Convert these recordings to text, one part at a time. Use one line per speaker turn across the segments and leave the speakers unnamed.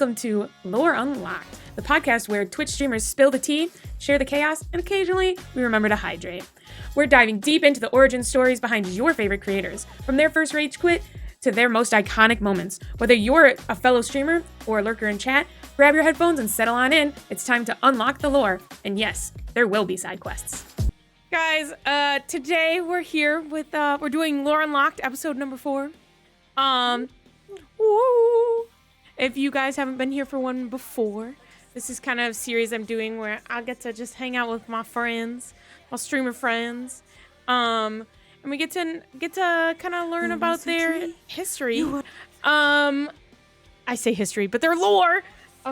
welcome to Lore Unlocked, the podcast where Twitch streamers spill the tea, share the chaos, and occasionally we remember to hydrate. We're diving deep into the origin stories behind your favorite creators, from their first rage quit to their most iconic moments. Whether you're a fellow streamer or a lurker in chat, grab your headphones and settle on in. It's time to unlock the lore, and yes, there will be side quests. Guys, today we're here with, we're doing Lore Unlocked, episode number 4. Woo! If you guys haven't been here for one before, this is kind of a series I'm doing where I get to just hang out with my friends, my streamer friends, and we get to kind of learn about their history. I say history, but their lore,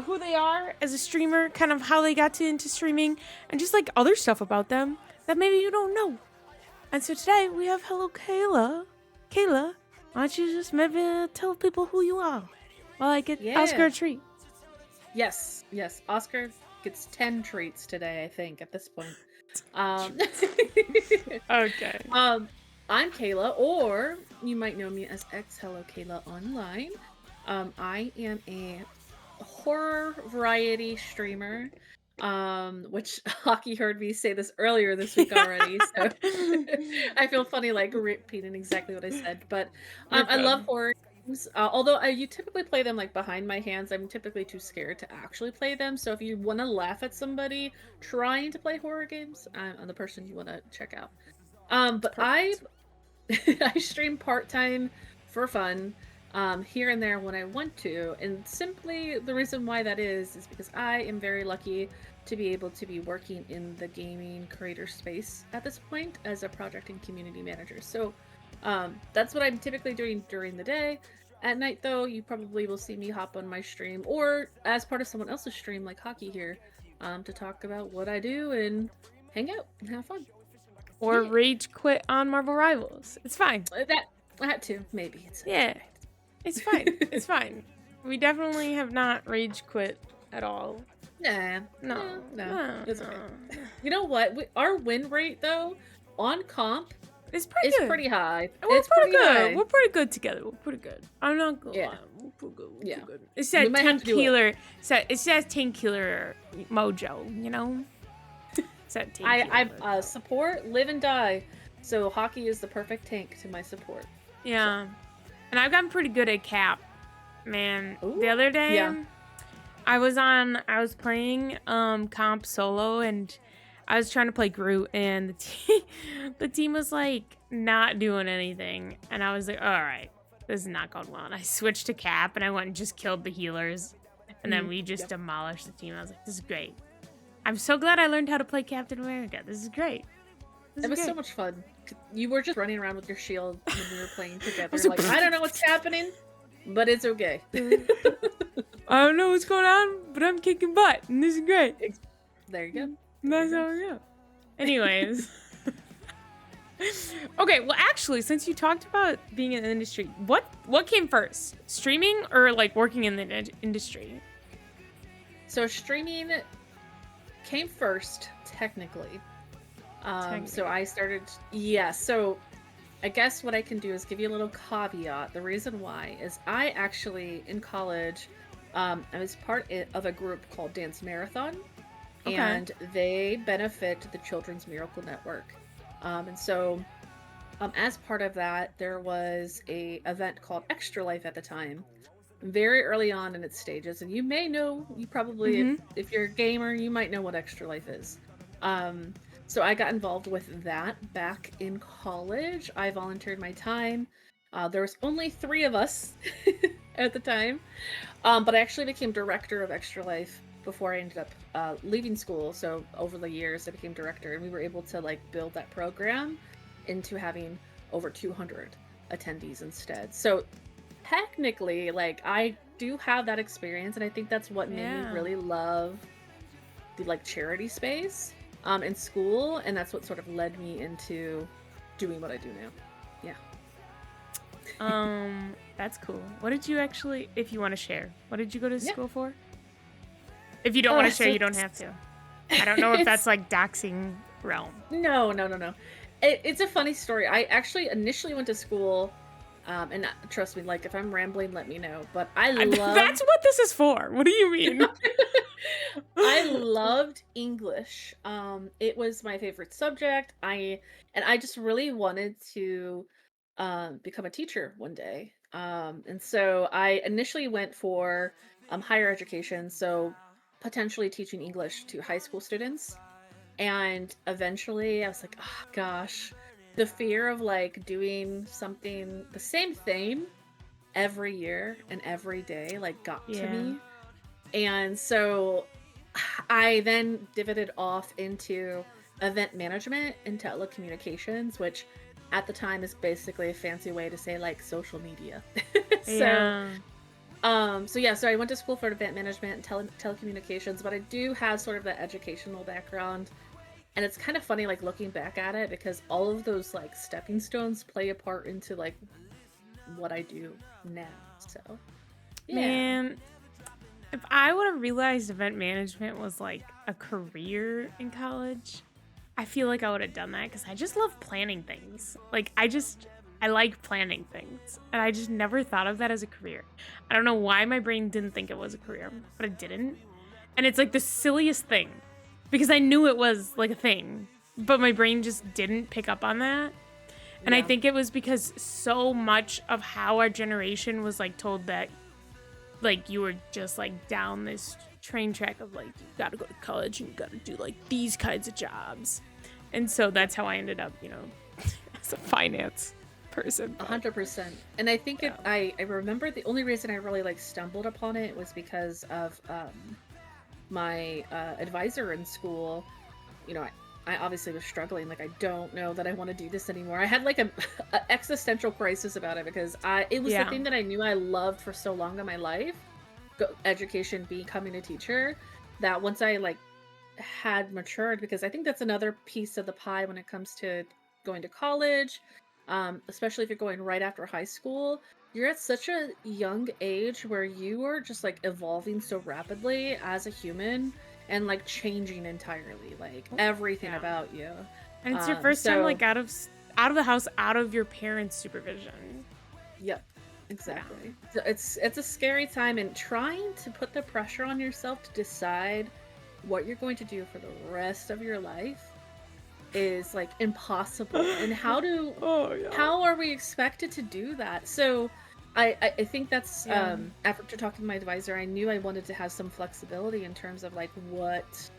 who they are as a streamer, kind of how they got into streaming, and just like other stuff about them that maybe you don't know. And so today we have xHelloKayla. Kayla, why don't you just maybe tell people who you are while I get Oscar a treat?
Yes. Oscar gets 10 treats today, I think, at this point.
Okay.
I'm Kayla, or you might know me as xHelloKayla online. I am a horror variety streamer, which Hockey heard me say this earlier this week already, so I feel funny like repeating exactly what I said. But I love horror games. Although you typically play them like behind my hands, I'm typically too scared to actually play them. So if you want to laugh at somebody trying to play horror games, I'm the person you want to check out. But I stream part-time for fun, here and there when I want to, and simply the reason why that is because I am very lucky to be able to be working in the gaming creator space at this point as a project and community manager. So that's what I'm typically doing during the day. At night, though, you probably will see me hop on my stream or as part of someone else's stream like Hockey here, to talk about what I do and hang out and have fun.
Or rage quit on Marvel Rivals. It's fine.
That too, maybe.
It's fine. It's fine. We definitely have not rage quit at all.
No.
It's
okay. You know what? Our win rate, though, on comp,
it's
pretty high.
We're pretty good. We're pretty good together. We're pretty good. I'm not gonna lie. We're pretty good. We're pretty good. It's that tank killer. It's that tank killer mojo, you know? It's that tank killer.
I support, live and die. So Hockey is the perfect tank to my support.
Yeah. So. And I've gotten pretty good at cap. Man,
Ooh.
the other day, I was playing comp solo, and I was trying to play Groot, and the team was like not doing anything, and I was like, all right, this is not going well. And I switched to cap, and I went and just killed the healers, and then we just demolished the team. I was like, this is great. I'm so glad I learned how to play Captain America. This is great.
It was so much fun. You were just running around with your shield when we were playing together. Like, I don't know what's happening, but it's okay.
I don't know what's going on, but I'm kicking butt, and this is great.
There you go.
That's how we go. Anyways. Okay, well, actually, since you talked about being in the industry, what came first? Streaming or, like, working in the industry?
So streaming came first, technically. So I started, so I guess what I can do is give you a little caveat. The reason why is I actually, in college, I was part of a group called Dance Marathon, and they benefit the Children's Miracle Network. And so as part of that, there was a event called Extra Life at the time, very early on in its stages. And you may know, you probably, if you're a gamer, you might know what Extra Life is. So I got involved with that back in college. I volunteered my time. There was only 3 of us at the time. But I actually became director of Extra Life before I ended up leaving school. So over the years, I became director, and we were able to like build that program into having over 200 attendees instead. So technically, like, I do have that experience, and I think that's what made me really love the like charity space in school, and that's what sort of led me into doing what I do now.
That's cool. What did you actually, if you want to share, what did you go to school for? If you don't want to share, you don't have to. I don't know if that's like doxing realm.
No. It's a funny story. I actually initially went to school And trust me, like if I'm rambling, let me know. But I
That's
loved
what this is for. What do you mean?
I loved English. It was my favorite subject. I just really wanted to become a teacher one day. And so I initially went for higher education, so potentially teaching English to high school students. And eventually I was like, oh gosh, the fear of like doing something the same thing every year and every day like got to
Yeah.
me. And so I then divoted off into event management and telecommunications, which at the time is basically a fancy way to say like social media. so
Yeah.
so I went to school for event management and telecommunications, but I do have sort of that educational background. And it's kind of funny like looking back at it because all of those like stepping stones play a part into like what I do now. So yeah.
Man, if I would have realized event management was like a career in college, I feel like I would have done that because I just love planning things. Like, I like planning things. And I just never thought of that as a career. I don't know why my brain didn't think it was a career, but it didn't. And it's like the silliest thing because I knew it was like a thing, but my brain just didn't pick up on that. And I
Yeah.
think it was because so much of how our generation was like told that like you were just like down this train track of like you gotta go to college and you gotta do like these kinds of jobs. And so that's how I ended up, as a finance person.
100%. And I think
Yeah.
I remember the only reason I really like stumbled upon it was because of my advisor in school. You know, I obviously was struggling. Like, I don't know that I want to do this anymore. I had like a existential crisis about it because it was the
Yeah.
thing that I knew I loved for so long in my life, education, becoming a teacher, that once I like had matured, because I think that's another piece of the pie when it comes to going to college, especially if you're going right after high school. You're at such a young age where you are just like evolving so rapidly as a human and like changing entirely, like everything
Yeah.
about you.
And it's your first time
So
like out of the house, out of your parents' supervision.
yep,
Yeah.
exactly. So it's a scary time, and trying to put the pressure on yourself to decide what you're going to do for the rest of your life is like impossible. And
Oh yeah.
how are we expected to do that? So I think that's
Yeah.
after talking to my advisor, I knew I wanted to have some flexibility in terms of like what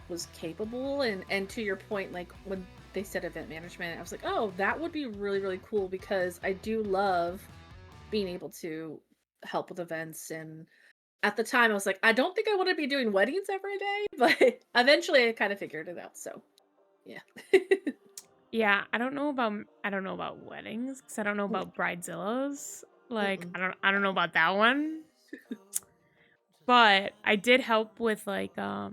was capable. And to your point, like when they said event management, I was like, oh, that would be really, really cool because I do love being able to help with events. And at the time I was like, I don't think I want to be doing weddings every day, but eventually I kind of figured it out. So yeah.
Yeah, I don't know about weddings because I don't know about bridezillas. Like
Mm-mm.
I don't know about that one. But I did help with like oh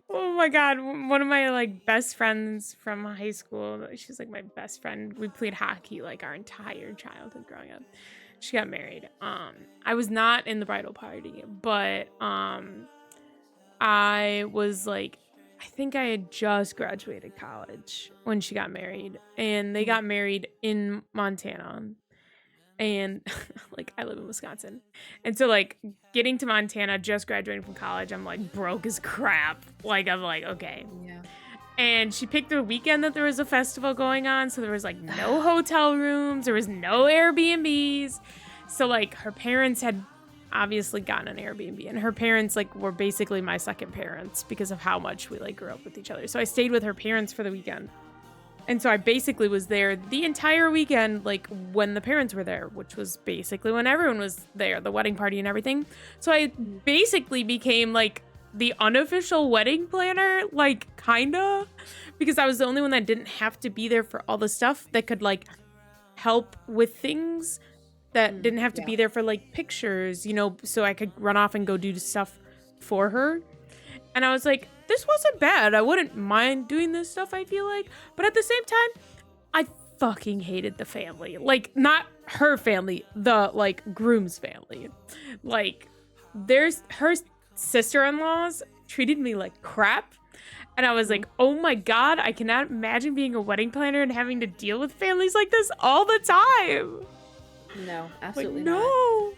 my god, one of my like best friends from high school, she's like my best friend. We played hockey like our entire childhood growing up. She got married. I was not in the bridal party, but I was like I think I had just graduated college when she got married and they
Mhm.
got married in Montana and like I live in Wisconsin. And so like getting to Montana just graduating from college, I'm like broke as crap. Like I'm like, okay.
Yeah.
And she picked a weekend that there was a festival going on, so there was like no hotel rooms, there was no Airbnbs. So like her parents had obviously gotten an Airbnb and her parents like were basically my second parents because of how much we like grew up with each other. So I stayed with her parents for the weekend. And so I basically was there the entire weekend, like when the parents were there, which was basically when everyone was there, the wedding party and everything. So I
Mhm.
basically became like the unofficial wedding planner, like kinda, because I was the only one that didn't have to be there for all the stuff that could like help with things that didn't have to
Yeah.
be there for like pictures, so I could run off and go do stuff for her. And I was like, this wasn't bad. I wouldn't mind doing this stuff, I feel like. But at the same time, I fucking hated the family. Like, not her family, the, like, groom's family. Like, there's her sister in laws treated me like crap. And I was like, oh my God, I cannot imagine being a wedding planner and having to deal with families like this all the time.
No,
Like,
absolutely not.
no.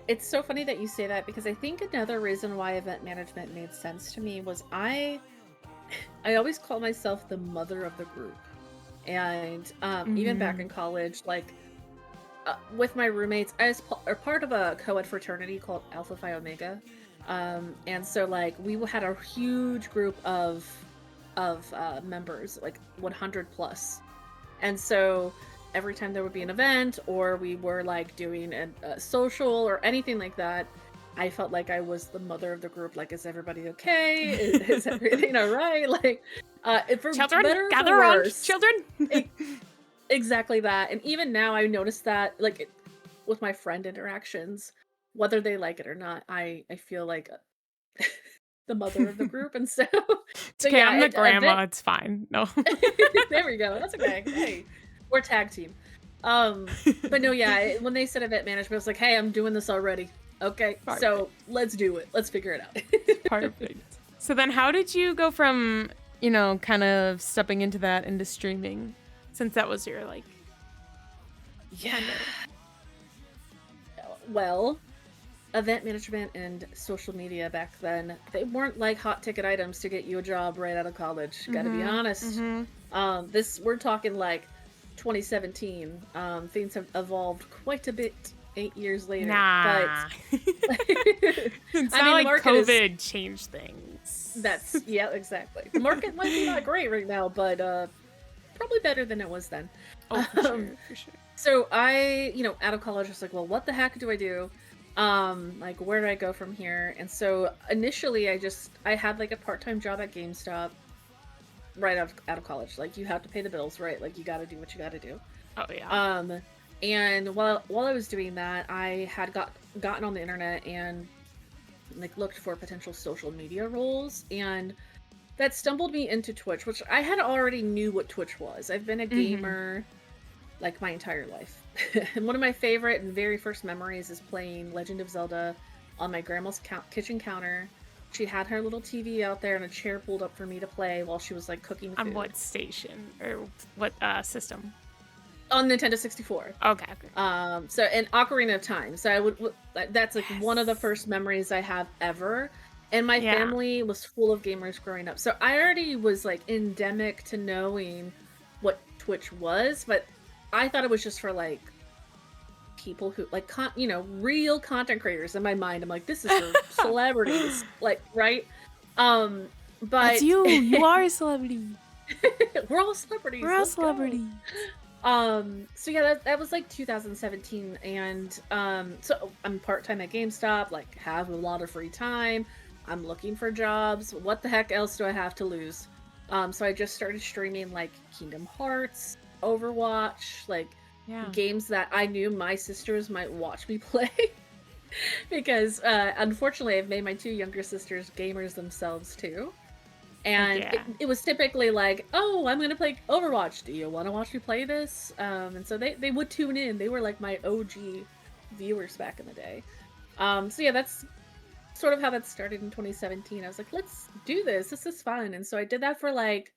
It's so funny that you say that, because I think another reason why event management made sense to me was I always call myself the mother of the group. And even back in college, like with my roommates, I was part of a co-ed fraternity called Alpha Phi Omega. And so like we had a huge group of members, like 100 plus. And so every time there would be an event, or we were like doing a social or anything like that, I felt like I was the mother of the group. Like, is everybody okay? Is everything all right? Like, for
Children,
better or
gather
for
around,
worse.
children.
Exactly that. And even now I noticed that, like, with my friend interactions, whether they like it or not, I feel like the mother of the group. And so,
It's okay,
yeah,
I'm the
a bit.
grandma. It's fine. No.
There we go. That's okay. Hey, we're tag team. But no, yeah, when they said event management, I was like, hey, I'm doing this already. Okay,
Perfect.
so let's do it. Let's figure it out.
Perfect. So then how did you go from, kind of stepping into that into streaming, since that was your, like,
Yeah. Well, event management and social media back then, they weren't like hot ticket items to get you a job right out of college. Gotta be honest. We're talking like 2017. Things have evolved quite a bit 8 years later.
Nah.
But
It's not like COVID changed things.
Yeah, exactly. The market might be not great right now, but probably better than it was then.
Oh, for sure.
So I, out of college, I was like, well, what the heck do I do? Like, where do I go from here? And so initially I had like a part-time job at GameStop right out of college. Like, you have to pay the bills, right? Like, you got to do what you got to do.
Oh yeah.
And while I was doing that, I had gotten on the internet and like looked for potential social media roles, and that stumbled me into Twitch, which I had already knew what Twitch was. I've been a gamer like my entire life. And one of my favorite and very first memories is playing Legend of Zelda on my grandma's kitchen counter. She had her little TV out there and a chair pulled up for me to play while she was like cooking food.
On what station or what system?
On Nintendo 64.
Okay.
So, and Ocarina of Time. So that's like one of the first memories I have ever. And my family was full of gamers growing up. So I already was like endemic to knowing what Twitch was, but I thought it was just for like people who like, real content creators. In my mind, I'm like, this is for celebrities, like, right? But
it's you are a celebrity.
We're all celebrities.
We're all celebrities.
So yeah, that was like 2017, and so I'm part-time at GameStop, like have a lot of free time. I'm looking for jobs. What the heck else do I have to lose? So I just started streaming like Kingdom Hearts, Overwatch, like games that I knew my sisters might watch me play. Because unfortunately I've made my two younger sisters gamers themselves too. And it was typically like, oh, I'm gonna play Overwatch. Do you want to watch me play this? And so they would tune in. They were like my OG viewers back in the day. So yeah, that's sort of how that started in 2017. I was like, let's do this. This is fun. And so I did that for like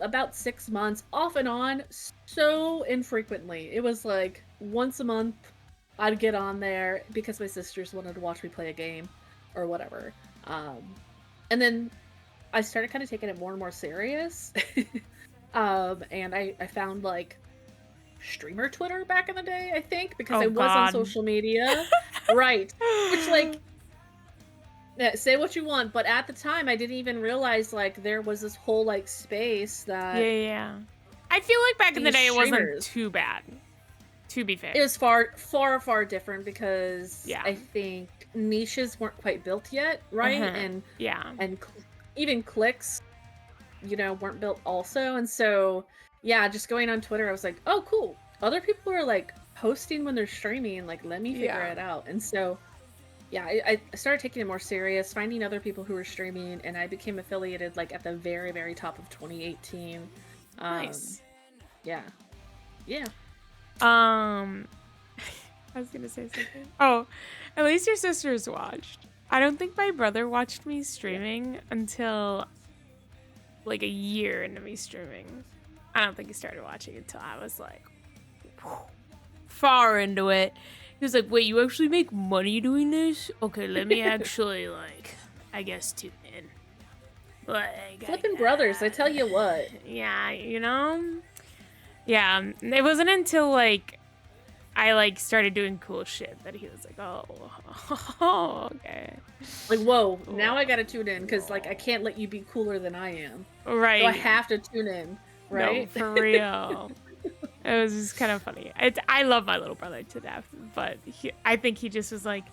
about 6 months, off and on, so infrequently. It was like once a month I'd get on there because my sisters wanted to watch me play a game or whatever. And then I started kind of taking it more and more serious. And I found like streamer Twitter back in the day, I think, because I was on social media. Right. Which, like, say what you want, but at the time I didn't even realize like there was this whole like space that
I feel like back in the day it wasn't too bad, to be fair.
It was far different because I think niches weren't quite built yet, right? And even clicks, weren't built also. And so just going on Twitter, I was like, oh cool, other people are like posting when they're streaming, like let me figure it out. And so I started taking it more serious, finding other people who were streaming, and I became affiliated like at the very, very top of 2018.
Nice.
Yeah.
I was gonna say something. Oh, at least your sisters watched. I don't think my brother watched me streaming until like a year into me streaming. I don't think he started watching until I was like far into it. He was like, "Wait, you actually make money doing this? Okay, let me actually like, I guess tune in." Like,
Flippin' brothers, I tell you what.
Yeah, you know. Yeah, it wasn't until like I like started doing cool shit that he was like, "Oh, okay."
Like, whoa, now I gotta tune in because like I can't let you be cooler than I am.
Right.
So I have to tune in, right?
No, for real. It was just kind of funny. I love my little brother to death, but I think he just was like,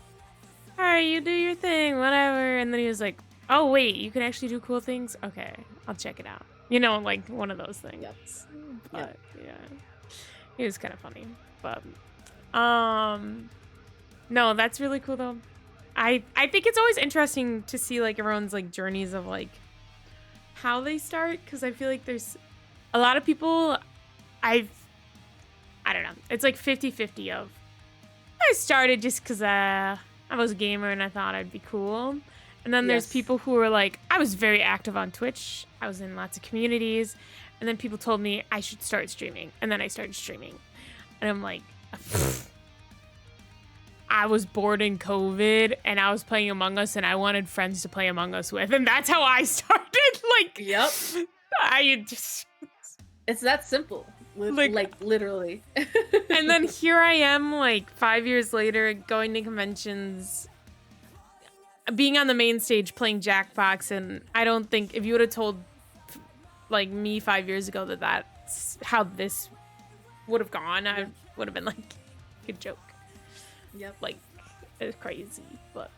"All right, you do your thing, whatever." And then he was like, "Oh wait, you can actually do cool things. Okay, I'll check it out." You know, like one of those things.
Yep.
But yeah, he was kind of funny. But no, that's really cool though. I think it's always interesting to see like everyone's like journeys of like how they start, because I feel like there's a lot of people I don't know. It's like 50-50 of I started just because I was a gamer and I thought I'd be cool. And then there's people who were like, I was very active on Twitch. I was in lots of communities. And then people told me I should start streaming. And then I started streaming. And I'm like, I was bored in COVID and I was playing Among Us and I wanted friends to play Among Us with. And that's how I started. Like,
yep.
I just...
It's that simple. Like literally.
And then here I am, like 5 years later, going to conventions, being on the main stage playing Jackbox, and I don't think if you would have told like me 5 years ago that that's how this would have gone, I would have been like, good joke.
Yep.
Like, it's crazy. But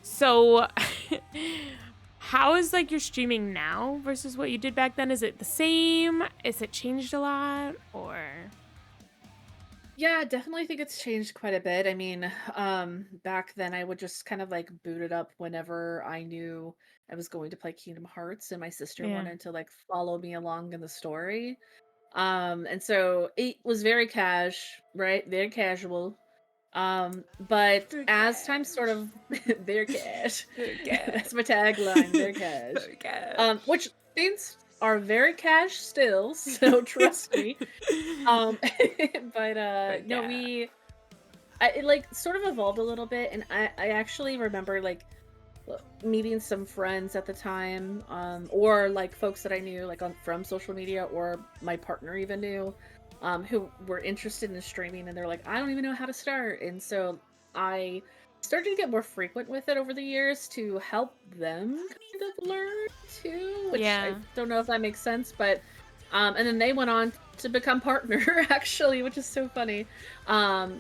so how is like your streaming now versus what you did back then? Is it the same? Is it changed a lot? Or
yeah, definitely think it's changed quite a bit. I mean, back then I would just kind of like boot it up whenever I knew I was going to play Kingdom Hearts and my sister wanted to like follow me along in the story. And so it was very right? Very casual. But as time sort of their cash. That's my tagline, their cash. Which things are very cash still, so trust me. But no, it like sort of evolved a little bit, and I actually remember like meeting some friends at the time, or like folks that I knew like from social media, or my partner even knew, who were interested in streaming, and they're like, I don't even know how to start. And so I started to get more frequent with it over the years to help them kind of learn too, which I don't know if that makes sense, but and then they went on to become partner actually, which is so funny,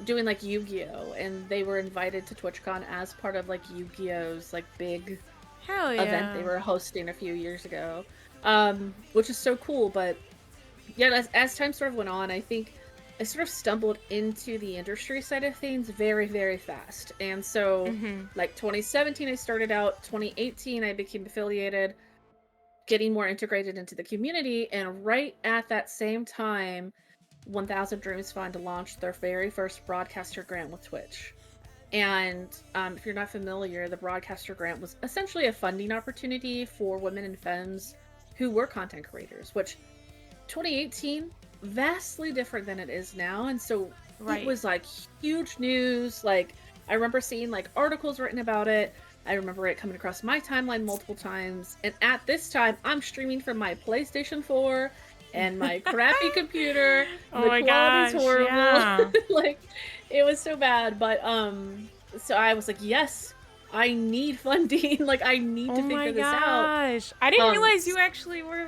doing like Yu-Gi-Oh, and they were invited to TwitchCon as part of like Yu-Gi-Oh's like big event they were hosting a few years ago, which is so cool. But yeah, as time sort of went on, I think I sort of stumbled into the industry side of things very, very fast. And so like 2017 I started out, 2018 I became affiliated, getting more integrated into the community, and right at that same time 1000 Dreams Fund launched their very first broadcaster grant with Twitch. And if you're not familiar, the broadcaster grant was essentially a funding opportunity for women and femmes who were content creators, which 2018 vastly different than it is now. And so it was like huge news. Like I remember seeing like articles written about it. I remember it coming across my timeline multiple times. And at this time, I'm streaming from my PlayStation 4 and my crappy computer. The quality's horrible. Yeah. Like, it was so bad. But so I was like, yes, I need funding. Like, I need to figure this out.
I didn't realize you actually were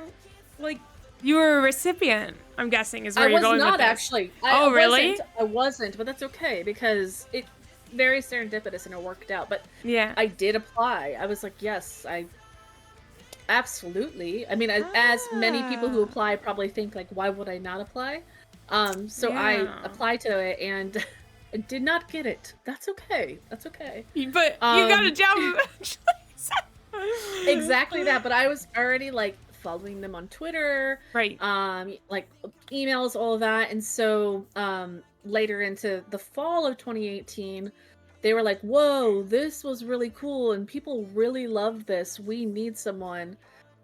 like, you were a recipient, I'm guessing, is where you're going with this.
I was not actually.
Really?
I wasn't, but that's okay because it very serendipitous and it worked out. But
yeah,
I did apply. I was like, yes, I absolutely. I mean, as many people who apply probably think like, why would I not apply? So I applied to it and I did not get it. That's okay. That's okay.
But you got a job eventually.
Exactly that. But I was already like following them on Twitter, like emails, all of that. And so later into the fall of 2018, they were like, "Whoa, this was really cool, and people really loved this. We need someone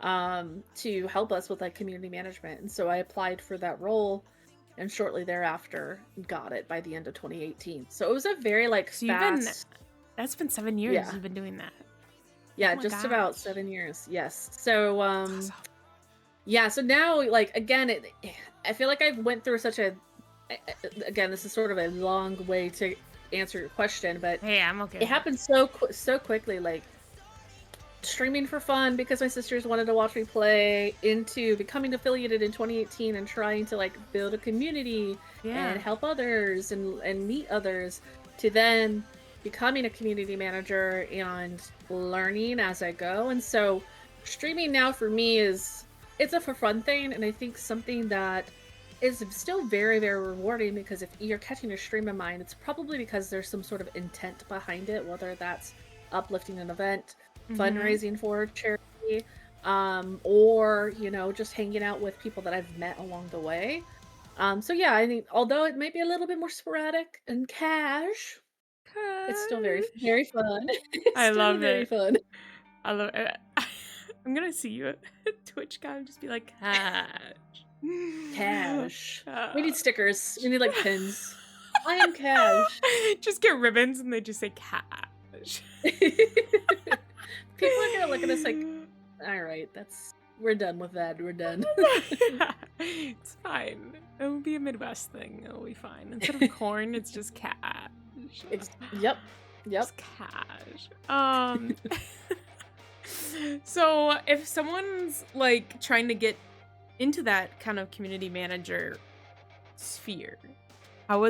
to help us with like community management." And so I applied for that role, and shortly thereafter got it by the end of 2018. So it was a very like
So
fast,
that's been 7 years
yeah,
you've been doing that. Oh
yeah,
my
just about
gosh.
7 years. Yes. So
That's awesome.
yeah, so now like again, I feel like I went through such a again, this is sort of a long way to answer your question, but
Hey, I'm okay
it
with it.
happened so quickly, like streaming for fun because my sisters wanted to watch me play, into becoming affiliated in 2018 and trying to like build a community and
Yeah.
help others and meet others, to then becoming a community manager and learning as I go. And so streaming now for me is, it's a for fun thing, and I think something that is still very, very rewarding, because if you're catching a stream of mine, it's probably because there's some sort of intent behind it, whether that's uplifting an event,
Mhm.
fundraising for charity, or just hanging out with people that I've met along the way. So yeah, I think although it may be a little bit more sporadic and cash, it's still very,
Gosh.
very fun. It's
I
still
love
very
it.
fun.
I love it. I'm gonna see you at Twitch guy and just be like, Cash.
Cash. We need
Uh,
stickers. We need like pins. I am Cash.
just get ribbons and they just say Cash.
People are gonna look at us like, all right, we're done with that. We're done.
It's fine. It'll be a Midwest thing. It'll be fine. Instead of corn, it's just cash.
Yep. Yep.
Just cash. So if someone's like trying to get into that kind of community manager sphere, how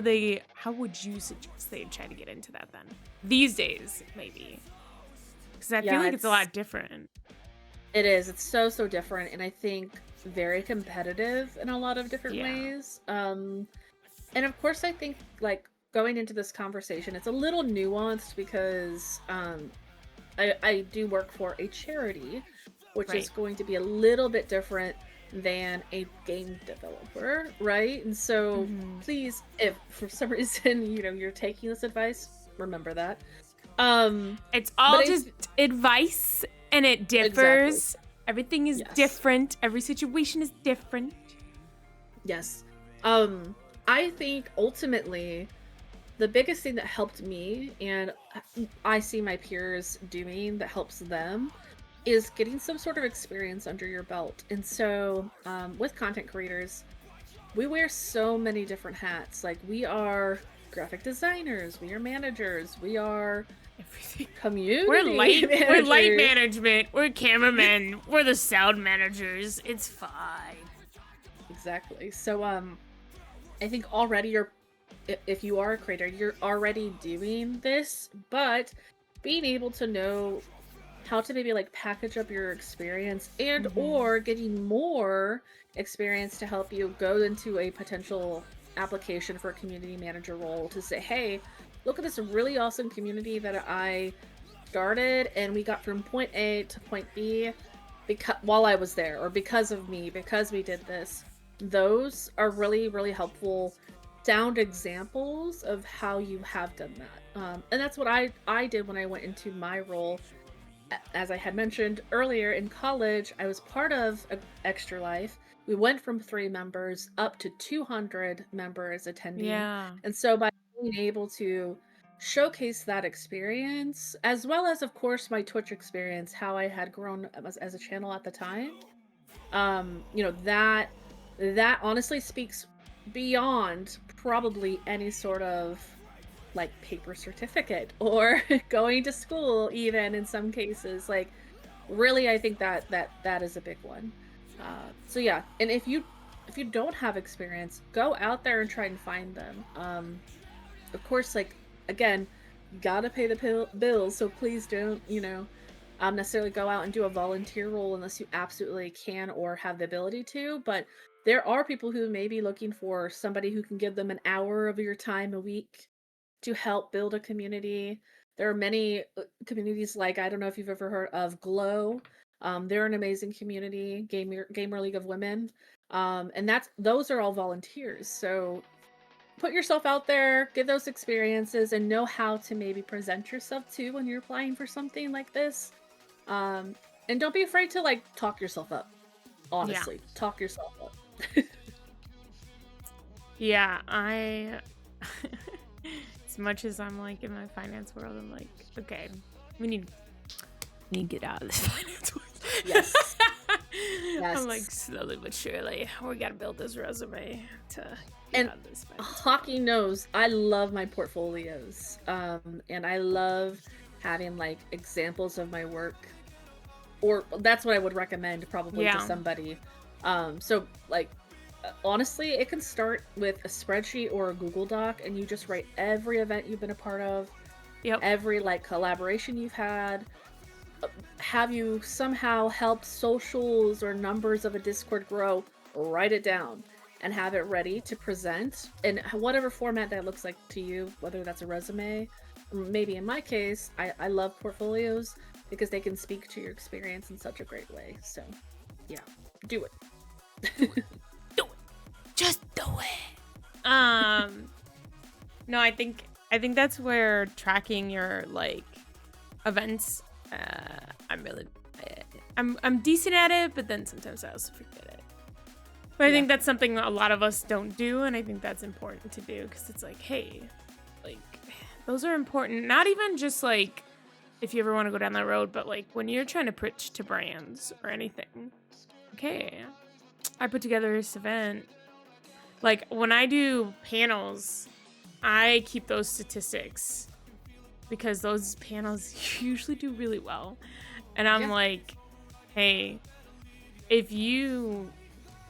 would you suggest they try to get into that then? These days, maybe. Because I feel
Yeah,
like it's a lot different.
it is. It's so different, and I think very competitive in a lot of different
Yeah.
ways. And of course, I think like going into this conversation, it's a little nuanced because I do work for a charity, which is
Right.
going to be a little bit different than a game developer, right? And so
Hmm.
please, if for some reason you're taking this advice, remember that. Um,
It's
but
all
it's
just advice and it
exactly,
differs. Everything is
yes.
different. Every situation is different.
Yes. Um, I think ultimately the biggest thing that helped me, and I see my peers doing that helps them, is getting some sort of experience under your belt. And so, with content creators, we wear so many different hats. Like, we are graphic designers, we are managers, we are
Everything.
community
We're light
managers.
management. We're cameramen. We're the sound managers. It's fine.
Exactly. So, I think already if you are a creator, you're already doing this, but being able to know how to maybe like package up your experience, and
Hmm.
or getting more experience to help you go into a potential application for a community manager role, to say, hey, look at this really awesome community that I started, and we got from point A to point B because while I was there, or because of me, because we did this. Those are really, really helpful sound examples of how you have done that. And that's what I did when I went into my role. As I had mentioned earlier, in college, I was part of Extra Life. We went from 3 members up to 200 members attending.
Yeah.
And so by being able to showcase that experience, as well as, of course, my Twitch experience, how I had grown as a channel at the time, that honestly speaks beyond probably any sort of like paper certificate or going to school, even in some cases. Like, really, I think that is a big one. So yeah, and if you don't have experience, go out there and try and find them. Of course, like, again, you gotta pay the bills, so please don't necessarily go out and do a volunteer role unless you absolutely can or have the ability to. But there are people who may be looking for somebody who can give them an hour of your time a week to help build a community. There are many communities, like, I don't know if you've ever heard of Glow. They're an amazing community, gamer League of Women. And those are all volunteers. So put yourself out there, get those experiences, and know how to maybe present yourself too when you're applying for something like this. Um, and don't be afraid to like talk yourself up.
Yeah.
Honestly, talk yourself up.
Yeah, I as much as I'm like in my finance world, I'm like, okay, we need to get out of this finance world.
Yes.
I'm like,
Yes.
slowly but surely, we gotta build this resume to get
And
out of this finance world.
Hockey knows I love my portfolios. And I love having like examples of my work, or that's what I would recommend probably to
Yeah.
somebody. So like honestly, it can start with a spreadsheet or a Google Doc, and you just write every event you've been a part of,
Yep.
every like collaboration you've had. Have you somehow helped socials or numbers of a Discord grow? Write it down and have it ready to present in whatever format that looks like to you, whether that's a resume. Maybe in my case, I love portfolios because they can speak to your experience in such a great way. So, yeah, do it.
Do it. Just do it. No, I think that's where tracking your like events. I'm decent at it, but then sometimes I also forget it. But I think that's something a lot of us don't do, and I think that's important to do because it's like, hey, like those are important. Not even just like if you ever want to go down that road, but like when you're trying to pitch to brands or anything. Okay, I put together this event. Like when I do panels, I keep those statistics because those panels usually do really well. And I'm like, hey, if you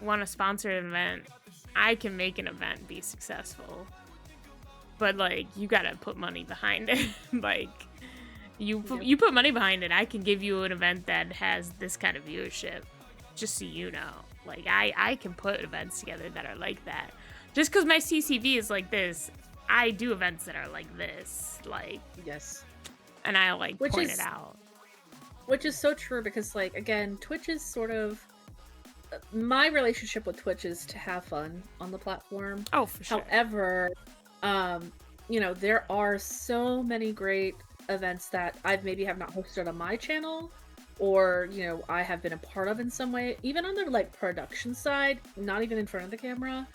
want to sponsor an event, I can make an event be successful. But like, you gotta put money behind it. Like, you put money behind it, I can give you an event that has this kind of viewership. Just so you know, like I can put events together that are like that. Just because my CCV is like this, I do events that are like this, like and I like point it out.
Which is so true because, like, again, Twitch is sort of my relationship with Twitch is to have fun on the platform.
Oh, for sure.
However, you know, there are so many great events that I've maybe have not hosted on my channel, or you know, I have been a part of in some way, even on the like production side, not even in front of the camera.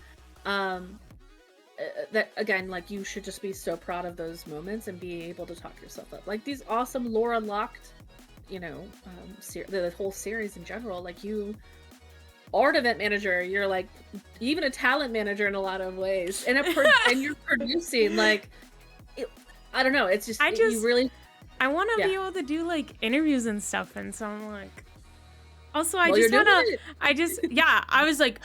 That again, like you should just be so proud of those moments and be able to talk yourself up. Like these awesome Laura Locked, you know, the whole series in general. Like you are an event manager, you're like even a talent manager in a lot of ways, and and you're producing. Like, I don't know. It's just you really.
I want to be able to do like interviews and stuff, and so I'm like. Also, I was like.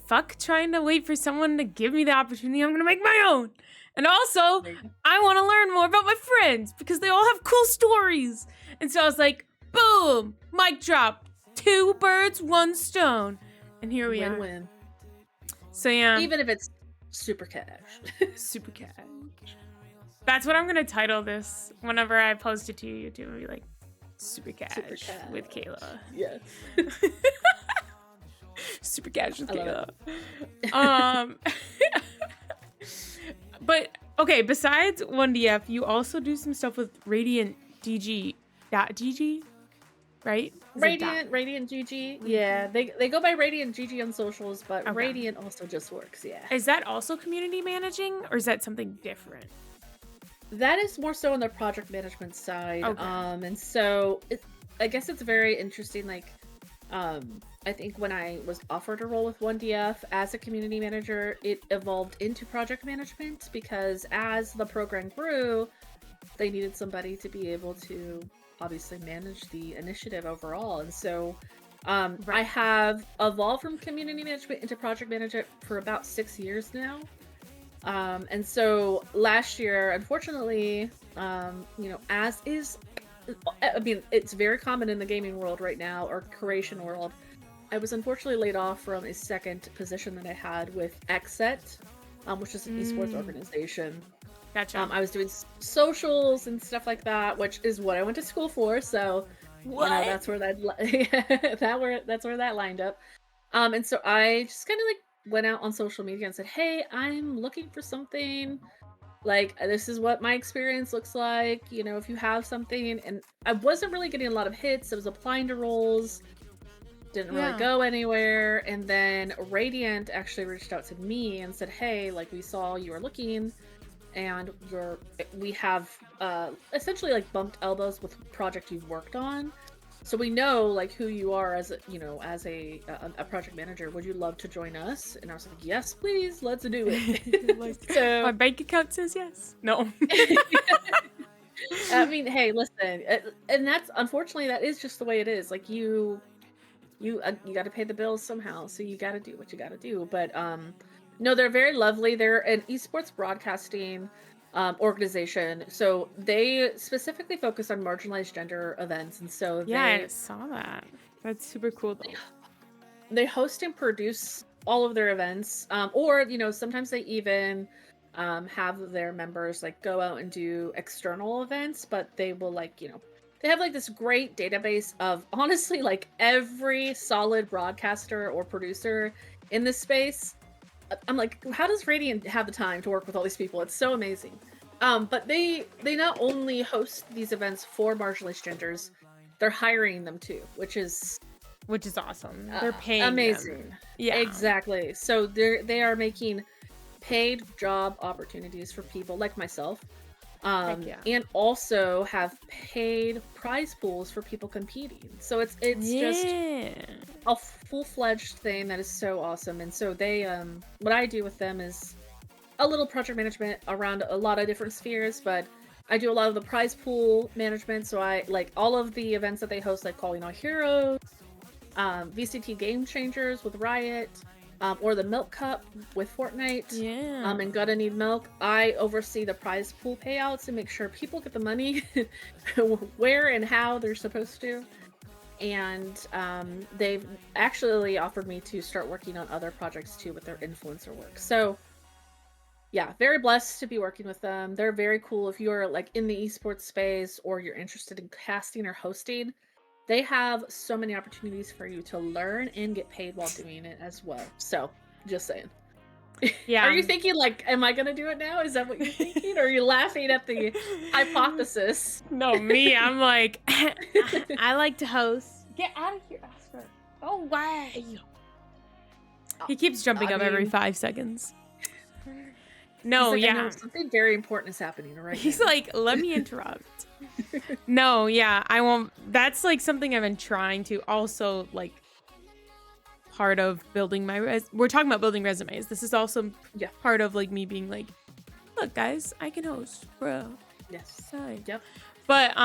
Fuck trying to wait for someone to give me the opportunity. I'm gonna make my own. And also, I want to learn more about my friends because they all have cool stories. And so I was like, boom, mic drop. 2 birds, 1 stone. And here we are.
Win.
So yeah.
Even if it's super cash.
Super cash. That's what I'm gonna title this whenever I post it to YouTube. I'll be like, Super cash with Kayla.
Yes.
Super cash with Kayla. But okay, besides 1DF, you also do some stuff with Radiant DG.GG, right?
Radiant GG. Yeah, they go by Radiant GG on socials, but Radiant also just works. Yeah.
Is that also community managing, or is that something different?
That is more so on the project management side. And so I guess it's very interesting. Like, I think when I was offered a role with 1DF as a community manager, it evolved into project management because as the program grew, they needed somebody to be able to obviously manage the initiative overall. And so I have evolved from community management into project management for about 6 years now. And so last year, unfortunately, you know, as is, I mean, it's very common in the gaming world right now, or creation world. I was unfortunately laid off from a second position that I had with xHelloKayla, which is an esports organization.
Gotcha.
I was doing socials and stuff like that, which is what I went to school for. So, you know, that's where that's where that lined up. And so I just kind of like went out on social media and said, "Hey, I'm looking for something. Like, this is what my experience looks like. You know, if you have something." And I wasn't really getting a lot of hits. I was applying to roles, didn't really
Yeah.
go anywhere. And then Radiant actually reached out to me and said, "Hey, like, we saw you were looking, and we have essentially like bumped elbows with project you've worked on. So we know like who you are as a, you know, as a project manager. Would you love to join us?" And I was like, "Yes, please, let's do it."
Like, my
So
bank account says yes. No.
I mean, hey, listen, and that's unfortunately that is just the way it is. Like you got to pay the bills somehow, so you got to do what you got to do. But no, they're very lovely. They're an esports broadcasting organization, so they specifically focus on marginalized gender events, and so
Yeah, I saw that. That's super cool though.
they host and produce all of their events, or you know, sometimes they even have their members like go out and do external events, but they will like, you know, they have like this great database of honestly like every solid broadcaster or producer in this space. I'm like, how does Radiant have the time to work with all these people? It's so amazing. But they not only host these events for marginalized genders, they're hiring them too, which is
awesome. They're paying
amazing.
them. Yeah.
Exactly. So they are making paid job opportunities for people like myself.
Yeah.
And also have paid prize pools for people competing. So it's just a full-fledged thing that is so awesome. And so they what I do with them is a little project management around a lot of different spheres, but I do a lot of the prize pool management. So I like all of the events that they host, like Calling All Heroes, VCT Game Changers with Riot, or the Milk Cup with Fortnite.
Yeah.
And Gotta Need Milk. I oversee the prize pool payouts and make sure people get the money where and how they're supposed to. And they've actually offered me to start working on other projects too with their influencer work. So yeah, very blessed to be working with them. They're very cool. If you're like in the esports space or you're interested in casting or hosting, they have so many opportunities for you to learn and get paid while doing it as well. So just saying.
Yeah.
Are you thinking like, am I gonna do it now? Is that what you're thinking? Or are you laughing at the hypothesis?
No, me, I'm like, I like to host. Get out of here, Oscar. Go away. He keeps jumping up every 5 seconds. No,
like,
yeah.
I know something very important is happening right
He's
now.
like, let me interrupt. No, yeah, I won't. That's like something I've been trying to also like part of building my we're talking about building resumes. This is also part of like me being like, look guys, I can host, bro.
Yes.
Sorry.
Yep.
But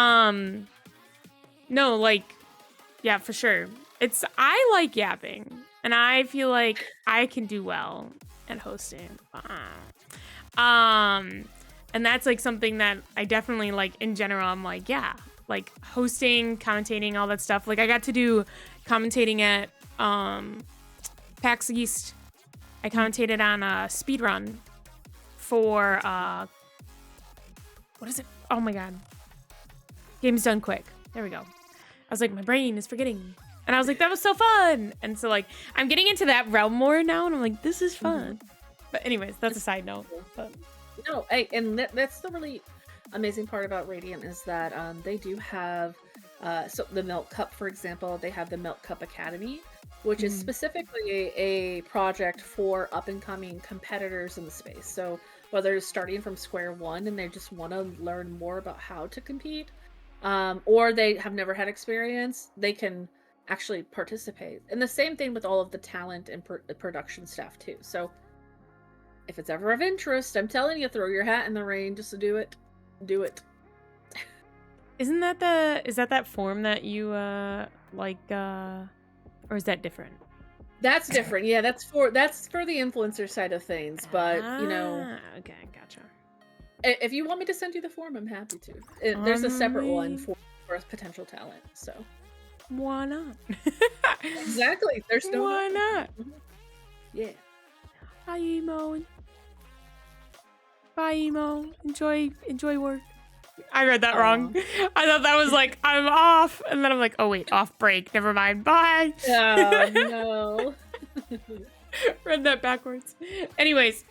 no, like, yeah, for sure. I like yapping, and I feel like I can do well at hosting. And that's like something that I definitely like in general. I'm like, yeah, like hosting, commentating, all that stuff. Like I got to do commentating at PAX East. I commentated on a speed run for what is it? Oh my god. Game's done quick. There we go. I was like, my brain is forgetting. And I was like, that was so fun. And so like I'm getting into that realm more now, and I'm like, this is fun. But anyways, that's a side note. But
no, and that's the really amazing part about Radiant is that they do have so the Milk Cup, for example, they have the Milk Cup Academy, which is specifically a project for up and coming competitors in the space. So whether it's starting from square one and they just want to learn more about how to compete, or they have never had experience, they can actually participate. And the same thing with all of the talent and production staff too. So if it's ever of interest, I'm telling you, throw your hat in the ring just to do it. Do it.
Isn't that is that form that you like or is that different?
That's different. Yeah, that's for the influencer side of things, but you know,
okay, gotcha.
If you want me to send you the form, I'm happy to. There's a separate one for potential talent, so
why not?
Exactly. There's no
why not?
Yeah.
Bye, Emo. Bye, Emo. Enjoy work. I read that wrong. I thought that was like, I'm off. And then I'm like, oh, wait, off break. Never mind. Bye.
Oh, no.
Read that backwards. Anyways,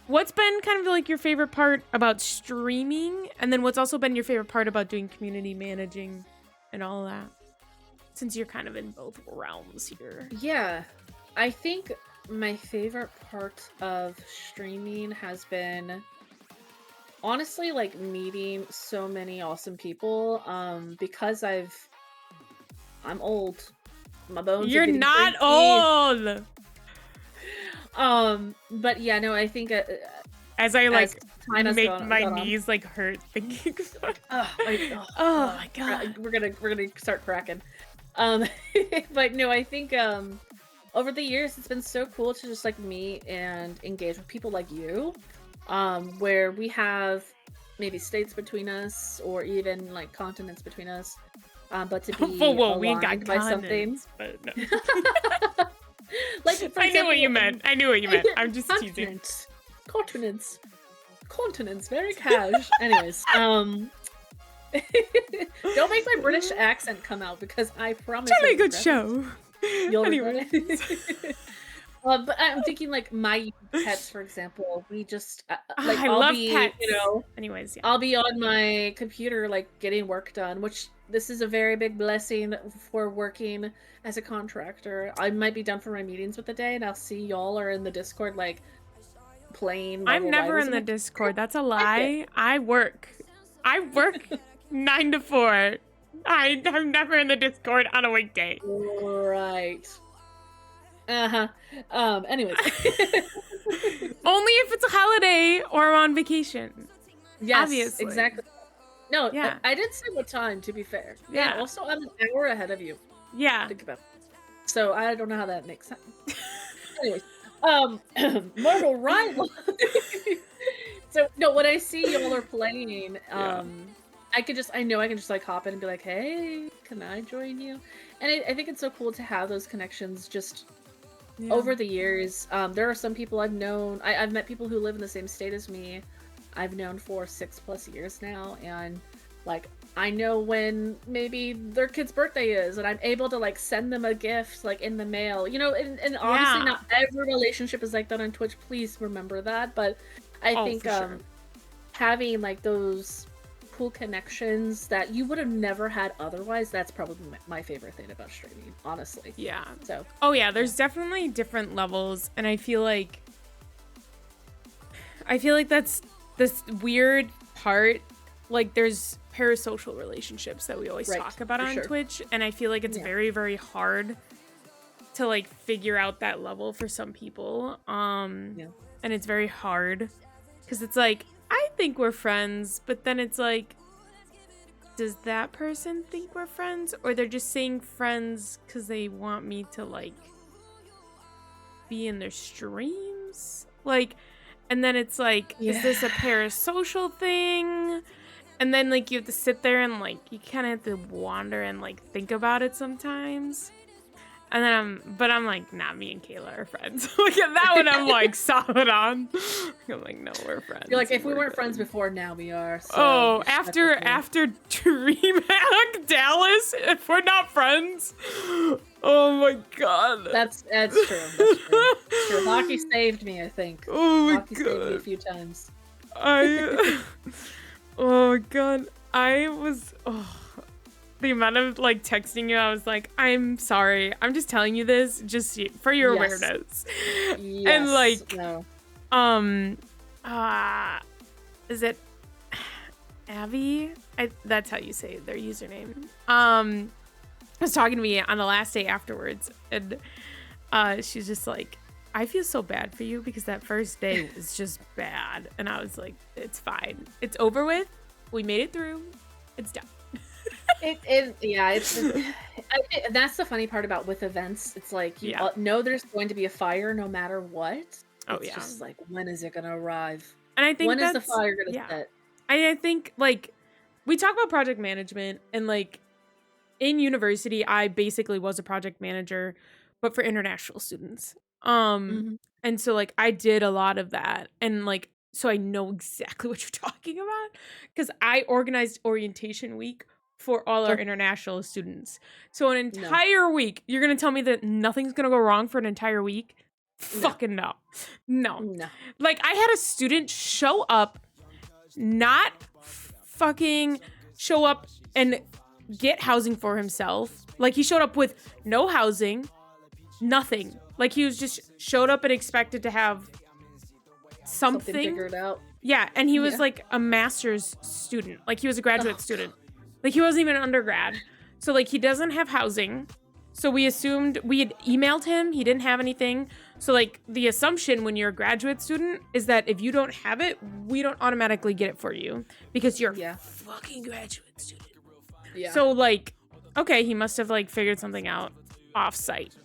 what's been kind of like your favorite part about streaming? And then what's also been your favorite part about doing community managing and all that? Since you're kind of in both realms here.
Yeah. I think my favorite part of streaming has been honestly like meeting so many awesome people because I'm old. My bones are
You're
getting
not
creaky.
old.
But yeah, no, I think
as I like make my
gone
knees like hurt thinking about
oh
my god.
We're gonna start cracking. But no, I think over the years it's been so cool to just like meet and engage with people like you, where we have maybe states between us or even like continents between us, but to be
whoa, we ain't got
aligned by something.
But no.
Like for
I
example,
knew what you meant. I knew what you meant. I'm just teasing.
Continents, very cash. Anyways, don't make my British accent come out because I promise.
It's a good show.
You'll regret it. But I'm thinking like my pets, for example. We just like
I
I'll
love
be,
pets.
you know.
Anyways, yeah.
I'll be on my computer like getting work done, which this is a very big blessing for working as a contractor. I might be done for my meetings with the day, and I'll see y'all are in the Discord like playing.
I'm never in the Discord. That's a lie. I work 9 to 4. I'm never in the Discord on a weekday.
Right. Uh-huh. Anyways.
Only if it's a holiday or I'm on vacation.
Yes,
obviously.
Exactly. No,
yeah.
I did say what time, to be fair.
Yeah.
And also, I'm an hour ahead of you.
Yeah.
Think about it. So I don't know how that makes sense. Anyways, Mortal Rival. So no, when I see y'all are playing, I know I can just like hop in and be like, hey, can I join you? And I think it's so cool to have those connections just over the years. There are some people I've known. I've met people who live in the same state as me. I've known for 6+ years now, and like I know when maybe their kid's birthday is, and I'm able to like send them a gift like in the mail. You know, and obviously not every relationship is like that on Twitch. Please remember that. But I think
sure.
having like those cool connections that you would have never had otherwise, that's probably my favorite thing about streaming, honestly.
Yeah.
So.
Oh yeah, there's definitely different levels, and I feel like that's this weird part. Like there's parasocial relationships that we always talk about on Twitch, and I feel like it's very, very hard to like figure out that level for some people. And it's very hard because it's like I think we're friends, but then it's like, does that person think we're friends, or they're just saying friends because they want me to like be in their streams, like, and then it's like, is this a parasocial thing? And then like you have to sit there and like you kind of have to wander and like think about it sometimes. And then I'm like, nah, me and Kayla are friends. Like at that one, I'm like solid on. I'm like, no, we're friends.
You're like, if we weren't friends before, now we are.
So after DreamHack Dallas, if we're not friends, oh my god.
That's true. That's true. True. Hockey saved me, I think.
Oh my
Hockey saved me a few times.
Oh my god. The amount of like texting you, I was like, I'm sorry. I'm just telling you this just for your awareness.
Yes.
And like, is it Abby? That's how you say their username. Was talking to me on the last day afterwards, and she's just like, I feel so bad for you because that first day was just bad. And I was like, it's fine. It's over with. We made it through. It's done.
That's the funny part about with events. It's like you know there's going to be a fire no matter what. It's just like, when is it gonna arrive?
And I think
when is the fire gonna set?
I think like we talk about project management, and like in university I basically was a project manager, but for international students. And so like I did a lot of that, and like so I know exactly what you're talking about because I organized orientation week for all our
Sure.
international students. So an
No.
entire week, you're going to tell me that nothing's going to go wrong for an entire week?
No.
Fucking no. No.
No.
Like, I had a student show up, not fucking show up and get housing for himself. Like, he showed up with no housing, nothing. Like, he was just showed up and expected to have something
figured out.
Yeah, and he was
Yeah.
like a master's student. Like, he was a graduate student. Like, he wasn't even an undergrad. So, like, he doesn't have housing. So we assumed, we had emailed him. He didn't have anything. So, like, the assumption when you're a graduate student is that if you don't have it, we don't automatically get it for you because you're a fucking graduate student.
Yeah.
So, like, okay, he must have, like, figured something out off-site.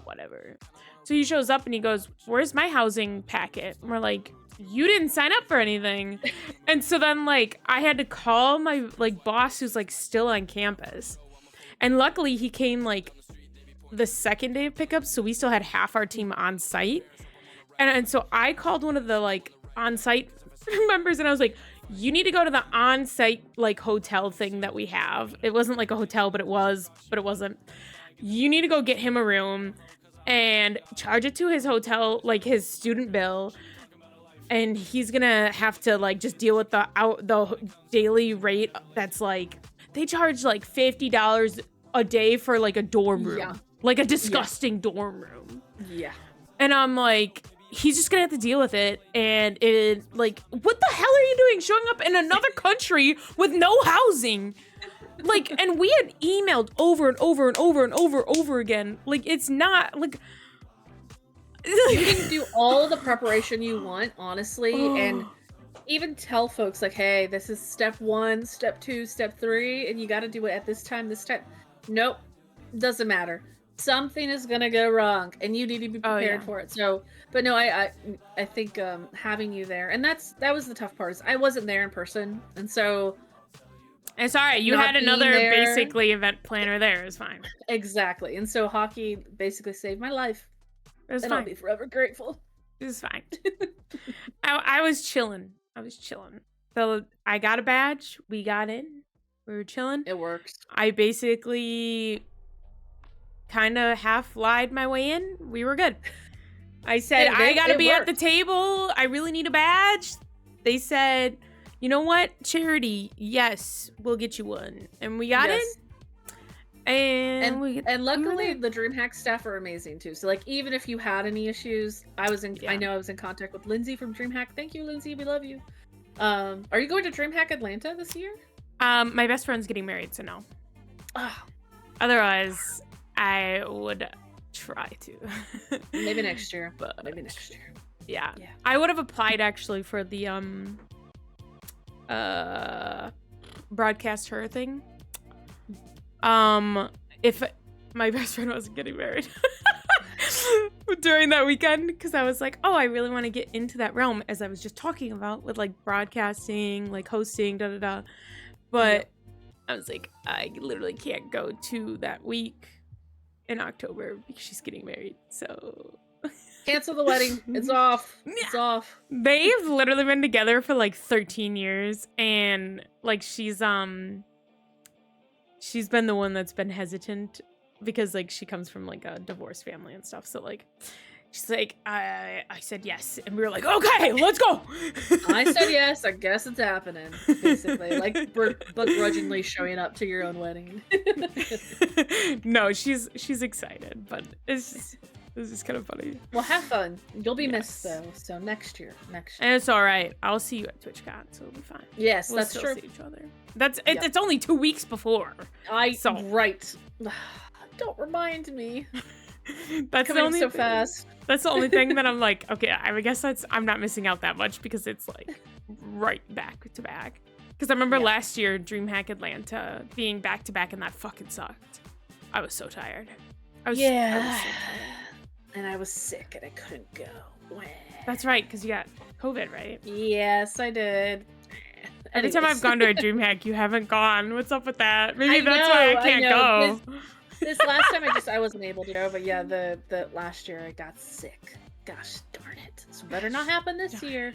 Whatever. So he shows up and he goes, where's my housing packet? And we're like, you didn't sign up for anything. And so then, like, I had to call my, like, boss who's, like, still on campus. And luckily he came, like, the second day of pickup, so we still had half our team on site. And so I called one of the, like, on-site members and I was like, you need to go to the on-site, like, hotel thing that we have. It wasn't like a hotel, but it wasn't. You need to go get him a room and charge it to his hotel, like, his student bill. And he's gonna have to, like, just deal with the daily rate that's, like, they charge, like, $50 a day for, like, a dorm room.
Yeah.
Like, a disgusting dorm room.
Yeah.
And I'm like, he's just gonna have to deal with it. And it, like, what the hell are you doing showing up in another country with no housing? Like, and we had emailed over and over and over and over again. Like, it's not, like...
You can do all the preparation you want, honestly, and even tell folks, like, hey, this is step 1, step 2, step 3, and you got to do it at this time, this time. Nope. Doesn't matter. Something is going to go wrong, and you need to be prepared for it. So, but no, I think having you there, and that was the tough part, is I wasn't there in person, and so...
It's all right. You had another basically event planner there. It was fine.
Exactly. And so hockey basically saved my life.
It was
and
fine.
I'll be forever grateful.
It was fine. I was chilling. So I got a badge. We got in. We were chilling.
It works.
I basically kind of half lied my way in. We were good. I said, I got to be at the table. I really need a badge. They said, you know what? Charity. Yes, we'll get you one. And we got in. And
luckily the DreamHack staff are amazing too. So, like, even if you had any issues, I know I was in contact with Lindsay from DreamHack. Thank you, Lindsay. We love you. Are you going to DreamHack Atlanta this year?
My best friend's getting married, so no. Otherwise, I would try to.
Maybe next year.
But
maybe next year.
Yeah. I would have applied actually for the broadcast her thing. If my best friend wasn't getting married during that weekend, because I was like, oh, I really want to get into that realm, as I was just talking about with, like, broadcasting, like, hosting, but I was like, I literally can't go to that week in October because she's getting married, so
cancel the wedding. It's off. It's off.
They've literally been together for like 13 years, and like she's been the one that's been hesitant because, like, she comes from, like, a divorced family and stuff. So, like, she's like, I said yes. And we were like, okay, let's go.
I said yes. I guess it's happening. Basically, like, begrudgingly showing up to your own wedding.
No, she's excited, but it's just kind of funny.
Well, have fun. You'll be missed, though. So next year.
And it's all right. I'll see you at TwitchCon, so it'll be fine.
Yes,
we'll
that's
still
true.
See each other. It's only 2 weeks before.
Right. Don't remind me.
That's
coming
the only
so
thing.
fast.
That's the only thing that I'm like, okay, I guess I'm not missing out that much because it's like right back to back. Because I remember last year, DreamHack Atlanta being back to back, and that fucking sucked. I was so tired. I was so tired.
And I was sick and I couldn't go.
That's right, because you got COVID, right?
Yes, I did.
Every time I've gone to a DreamHack, you haven't gone. What's up with that? Maybe that's why I can't go.
This last time I wasn't able to go, but yeah, the last year I got sick. Gosh darn it. So better not happen this year.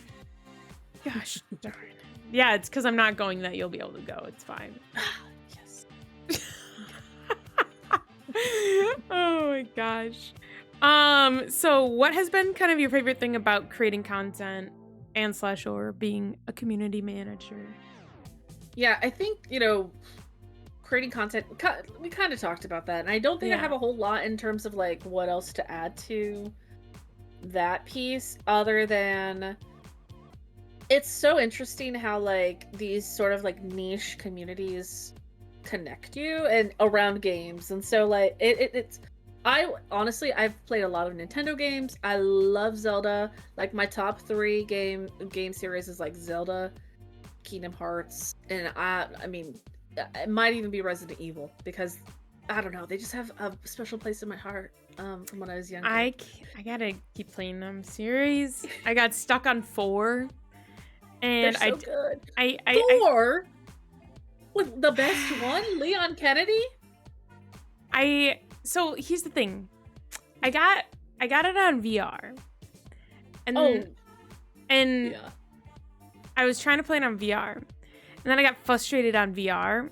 Gosh darn it. Yeah, it's because I'm not going that you'll be able to go. It's fine.
Yes.
Oh my gosh. So what has been kind of your favorite thing about creating content and slash or being a community manager?
Yeah, I think, creating content, we kind of talked about that. And I don't think I have
Yeah.
a whole lot in terms of like what else to add to that piece other than it's so interesting how like these sort of like niche communities connect you and around games. And so like it's I honestly I've played a lot of Nintendo games. I love Zelda. Like my top 3 game series is like Zelda, Kingdom Hearts, and I mean it might even be Resident Evil because I don't know, they just have a special place in my heart from when I was younger.
I gotta keep playing them series. I got stuck on 4,
They're
and
so good.
I
4 with the best one, Leon Kennedy?
so here's the thing. I got it on VR. And
Oh,
and
yeah.
I was trying to play it on VR. And then I got frustrated on VR.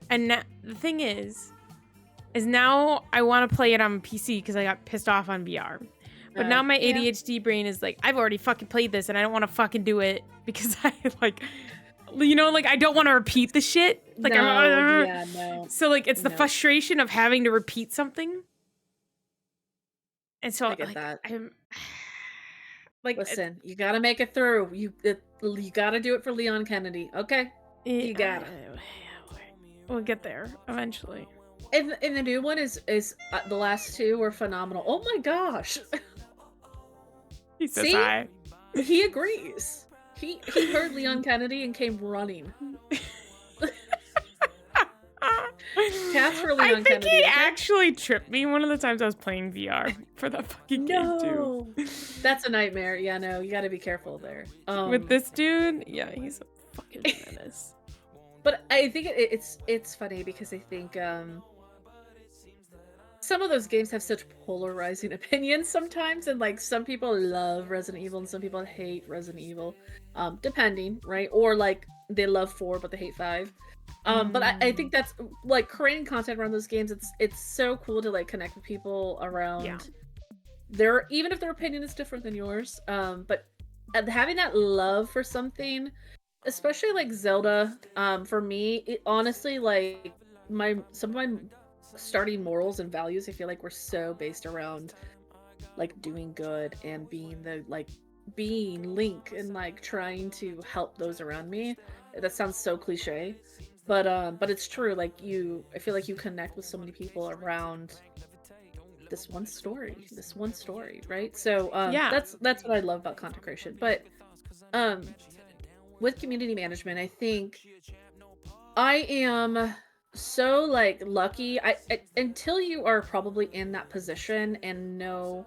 And the thing is now I want to play it on PC because I got pissed off on VR. But now my
Yeah.
ADHD brain is like, I've already fucking played this and I don't want to fucking do it because I like, like I don't want to repeat the shit. Like,
No.
So like it's the
No.
frustration of having to repeat something. And so
I get
like
that.
I'm like
Listen, you gotta make it through. You gotta do it for Leon Kennedy, okay? You gotta.
We'll get there eventually.
And the new one is the last 2 were phenomenal. Oh my gosh.
He says
See?
hi.
He agrees. He heard Leon Kennedy and came running. Cats for Leon
I think
Kennedy,
he
okay?
actually tripped me one of the times I was playing VR for that fucking game too.
That's a nightmare. Yeah, no, you gotta be careful there.
With this dude, yeah, he's a fucking menace.
But I think it's funny because I think some of those games have such polarizing opinions sometimes, and like some people love Resident Evil and some people hate Resident Evil, depending, right? Or like they love 4 but they hate 5. But I think that's like creating content around those games. It's so cool to like connect with people around even if their opinion is different than yours. But having that love for something, especially like Zelda, for me, it honestly like some of my starting morals and values I feel like were so based around like doing good and being Link and like trying to help those around me. That sounds so cliche, but it's true. Like I feel like you connect with so many people around this one story, right? So that's what I love about content creation. But with community management, I think I am so like lucky. I until you are probably in that position and know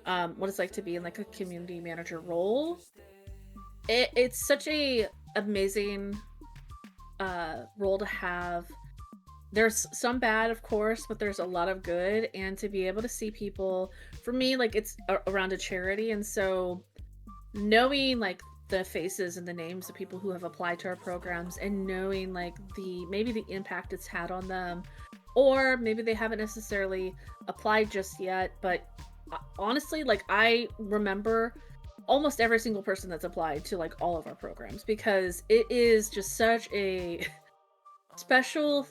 what it's like to be in like a community manager role. It's such a amazing role to have. There's some bad, of course, but there's a lot of good, and to be able to see people, for me, like it's around a charity, and so knowing like the faces and the names of people who have applied to our programs and knowing like maybe the impact it's had on them, or maybe they haven't necessarily applied just yet, but honestly, like I remember almost every single person that's applied to like all of our programs because it is just such a special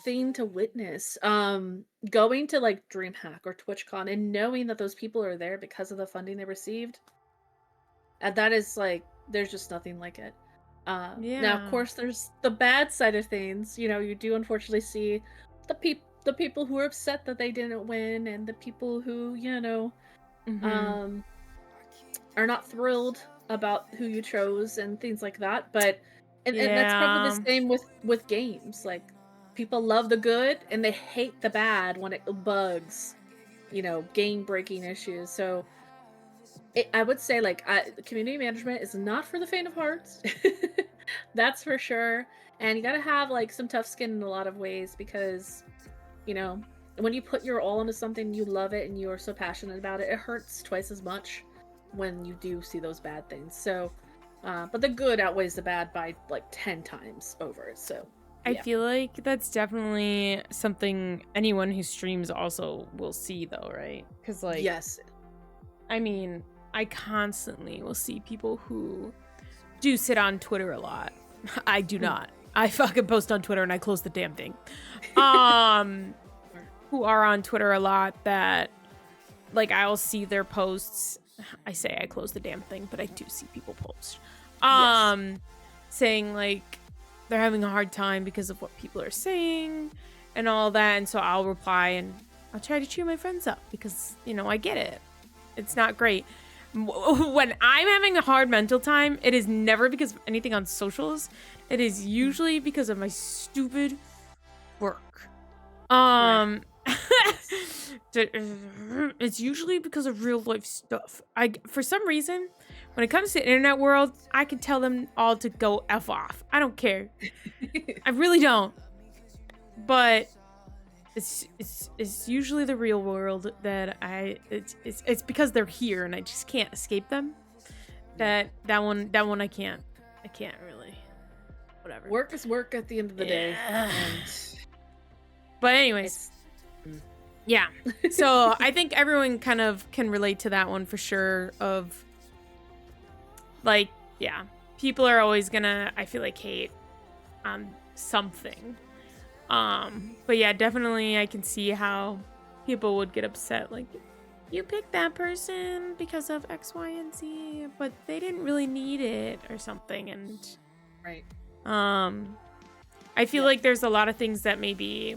thing to witness. Going to like DreamHack or TwitchCon and knowing that those people are there because of the funding they received, and that is like there's just nothing like it. Now of course there's the bad side of things. You do unfortunately see the people who are upset that they didn't win, and the people who are not thrilled about who you chose and things like that. But and that's probably the same with games. Like people love the good and they hate the bad when it bugs, game breaking issues. So I would say like community management is not for the faint of heart. That's for sure. And you got to have like some tough skin in a lot of ways because when you put your all into something, you love it and you are so passionate about it, it hurts twice as much when you do see those bad things. So but the good outweighs the bad by like 10 times over. So
I feel like that's definitely something anyone who streams also will see, though, right? Because, like,
yes,
I mean, I constantly will see people who do sit on Twitter a lot. I do not. I fucking post on Twitter and I close the damn thing. Who are on Twitter a lot that, like, I'll see their posts. I say I close the damn thing, but I do see people post. Saying, like, they're having a hard time because of what people are saying and all that. And so I'll reply and I'll try to cheer my friends up because, you know, I get it. It's not great. When I'm having a hard mental time, it is never because of anything on socials. It is usually because of my stupid work. It's usually because of real life stuff. For some reason, when it comes to the internet world, I can tell them all to go F off. I don't care. I really don't. But it's usually the real world that it's because they're here and I just can't escape them. That one I can't really. Whatever.
Work is work at the end of the day.
But anyways. Yeah. So I think everyone kind of can relate to that one for sure of, like, yeah, people are always gonna, I feel like, hate on something. But yeah, definitely I can see how people would get upset, like, you picked that person because of X, Y, and Z, but they didn't really need it or something. And
right.
I feel like there's a lot of things that maybe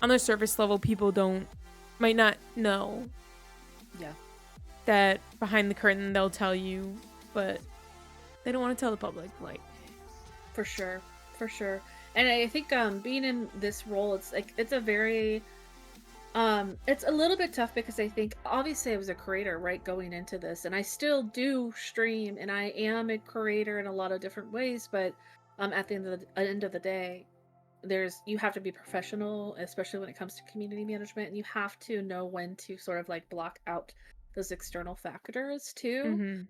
on the surface level people might not know.
Yeah.
That behind the curtain they'll tell you, but they don't want to tell the public, like.
For sure. And I think being in this role, it's like it's a very it's a little bit tough because I think obviously I was a creator, right, going into this, and I still do stream and I am a creator in a lot of different ways, but at the end of the day, you have to be professional, especially when it comes to community management, and you have to know when to sort of like block out those external factors too.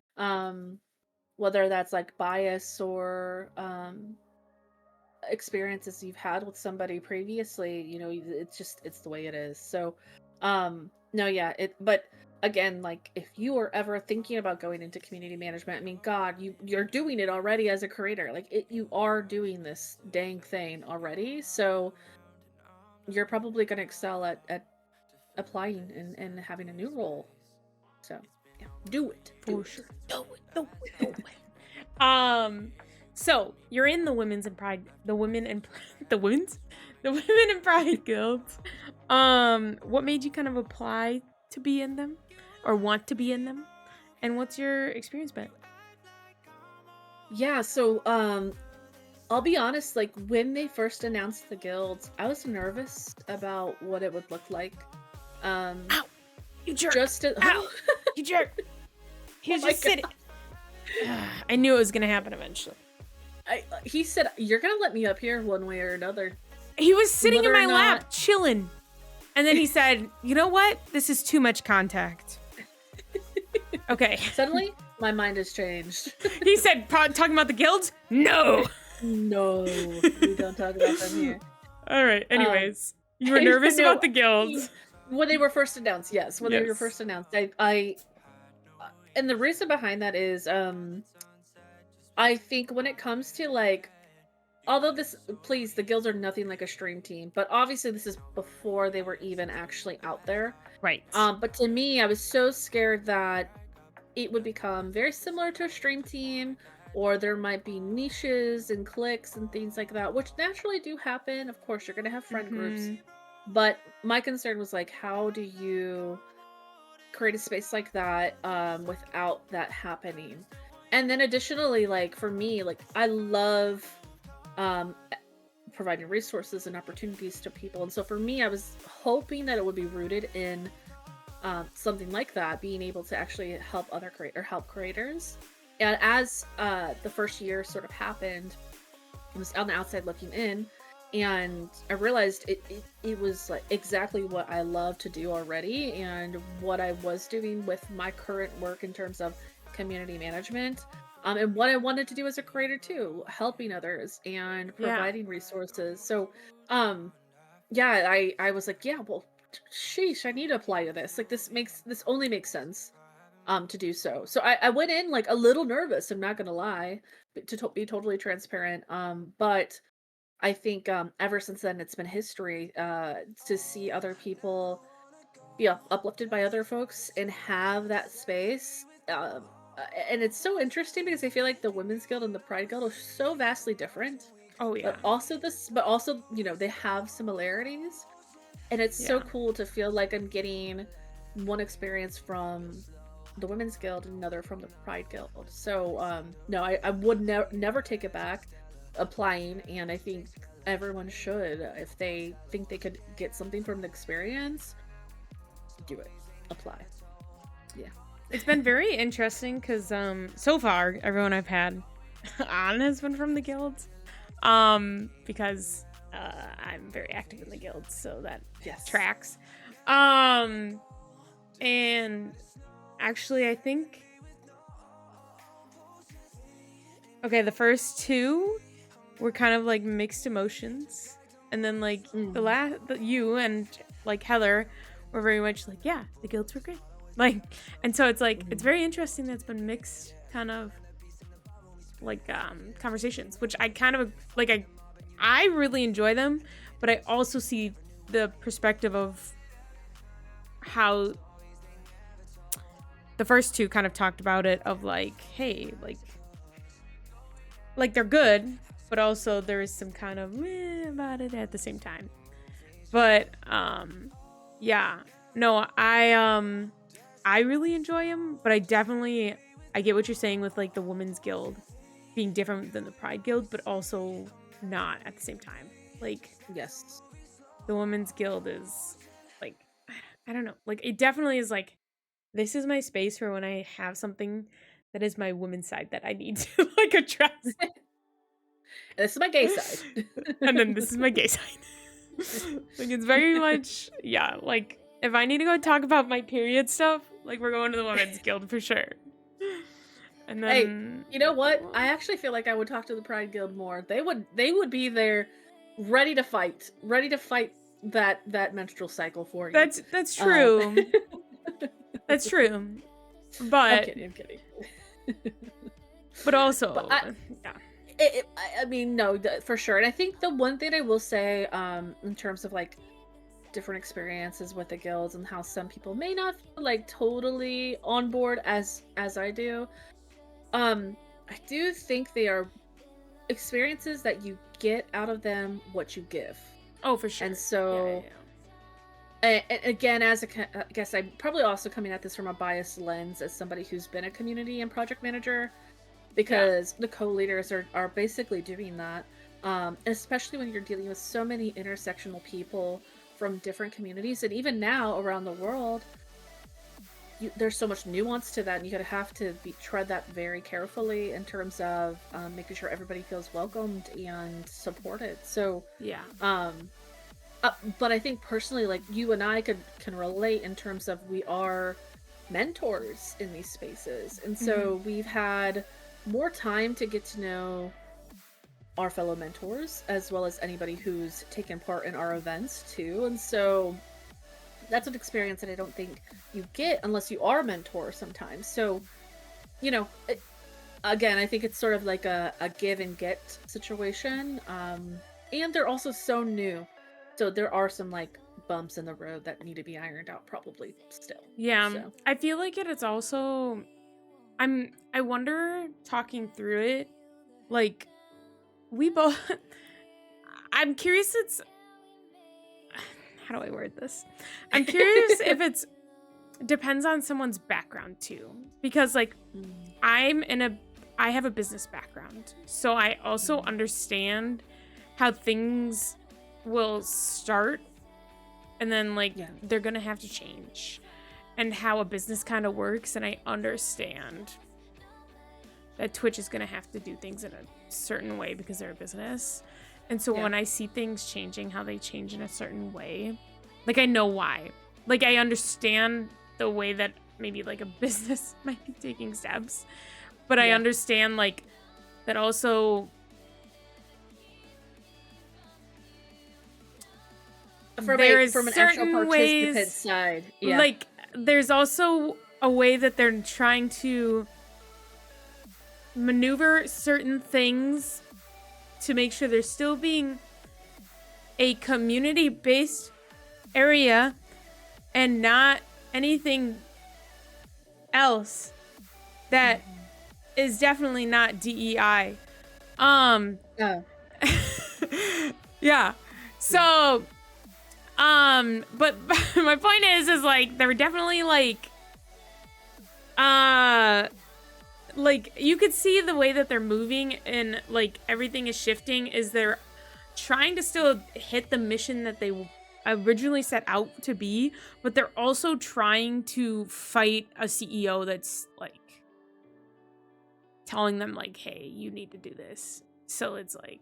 Whether that's like bias or experiences you've had with somebody previously, you know, it's the way it is. So no, yeah, but again, like, if you are ever thinking about going into community management, I mean, god, you're doing it already as a creator. Like, you are doing this dang thing already, so you're probably going to excel at applying and having a new role. So yeah, do it
for sure. Do it. So you're in the women in Pride guilds. What made you kind of apply to be in them or want to be in them? And what's your experience been?
Yeah, so I'll be honest, like, when they first announced the guilds, I was nervous about what it would look like.
Ow! You jerk! Ow! You jerk! He was just sitting. I knew it was gonna happen eventually.
He said, "You're gonna let me up here one way or another."
He was sitting in my lap, chilling, and then he said, "You know what? This is too much contact." Okay.
Suddenly, my mind has changed.
He said, "Talking about the guilds? No,
no, we don't talk about them here."
All right. Anyways, you were nervous about the guilds
when they were first announced. Yes, when they were first announced, and the reason behind that is, I think when it comes to, like, although the guilds are nothing like a stream team, but obviously this is before they were even actually out there.
Right.
But to me, I was so scared that it would become very similar to a stream team, or there might be niches and cliques and things like that, which naturally do happen. Of course, you're going to have friend groups. But my concern was, like, how do you create a space like that without that happening? And then additionally, like, for me, like, I love providing resources and opportunities to people. And so for me, I was hoping that it would be rooted in something like that, being able to actually help help creators. And as the first year sort of happened, I was on the outside looking in, and I realized it was like exactly what I love to do already, and what I was doing with my current work in terms of community management. And what I wanted to do as a creator too, helping others and
Yeah.
providing resources. So, um, yeah, I was like, yeah, well, sheesh, I need to apply to this. Like this only makes sense to do so. So I went in like a little nervous, I'm not gonna lie, be totally transparent. But I think ever since then it's been history to see other people be uplifted by other folks and have that space. And it's so interesting because I feel like the Women's Guild and the Pride Guild are so vastly different,
Oh yeah.
but also, they have similarities. And it's so
Yeah.
cool to feel like I'm getting one experience from the Women's Guild and another from the Pride Guild. So, no, I would never take it back applying. And I think everyone should, if they think they could get something from the experience, do it. Apply. Yeah.
It's been very interesting because so far everyone I've had on has been from the guilds. Because I'm very active in the guilds, so that tracks. And actually I think the first two were kind of like mixed emotions. And then like you and like Heather were very much like, yeah, the guilds were great. Like, and so it's like, it's very interesting that it's been mixed kind of like conversations, which I kind of like, I really enjoy them, but I also see the perspective of how the first two kind of talked about it of like, hey, like they're good, but also there is some kind of meh about it at the same time. But yeah, no, I really enjoy them, but I get what you're saying with like the Women's Guild being different than the Pride Guild, but also not at the same time. Like,
yes,
the Women's Guild is like, I don't know, like it definitely is like, this is my space for when I have something that is my women's side that I need to like address.
This is my gay side.
And then this is my gay side. Like, it's very much, yeah, like if I need to go talk about my period stuff, like we're going to the Women's Guild for sure. And then
hey, you know what? I actually feel like I would talk to the Pride Guild more. They would be there ready to fight that menstrual cycle for you.
That's true. That's true. But
I'm kidding.
But also, yeah.
I mean, no, for sure. And I think the one thing I will say, in terms of like different experiences with the guilds and how some people may not feel like totally on board as I do, I do think they are experiences that you get out of them what you give.
Oh, for sure.
And so, and again, I guess I'm probably also coming at this from a biased lens as somebody who's been a community and project manager, because the co-leaders are basically doing that, especially when you're dealing with so many intersectional people from different communities, and even now around the world, there's so much nuance to that, and you have to tread that very carefully in terms of making sure everybody feels welcomed and supported. So but I think personally, like you and I can relate in terms of we are mentors in these spaces, and so we've had more time to get to know our fellow mentors as well as anybody who's taken part in our events too. And so that's an experience that I don't think you get unless you are a mentor sometimes. So, again, I think it's sort of like a give and get situation. And they're also so new. So there are some like bumps in the road that need to be ironed out probably still.
Yeah.
So.
I feel like it's also, I wonder, talking through it, like we both, I'm curious, how do I word this? I'm curious if depends on someone's background too, because like I have a business background, so I also understand how things will start and then like they're gonna have to change, and how a business kind of works, and I understand that Twitch is gonna have to do things in a certain way because they're a business. And so when I see things changing, how they change in a certain way, like I know why. Like I understand the way that maybe like a business might be taking steps. but I
Yeah.
understand like that also there is
From an actual
certain
participant
ways,
side. Yeah.
like there's also a way that they're trying to maneuver certain things to make sure they're still being a community-based area and not anything else that is definitely not DEI.
Oh.
Yeah. So, but my point is like they're definitely like you could see the way that they're moving and like everything is shifting is they're trying to still hit the mission that they originally set out to be, but they're also trying to fight a CEO that's like telling them like, hey, you need to do this. So it's like,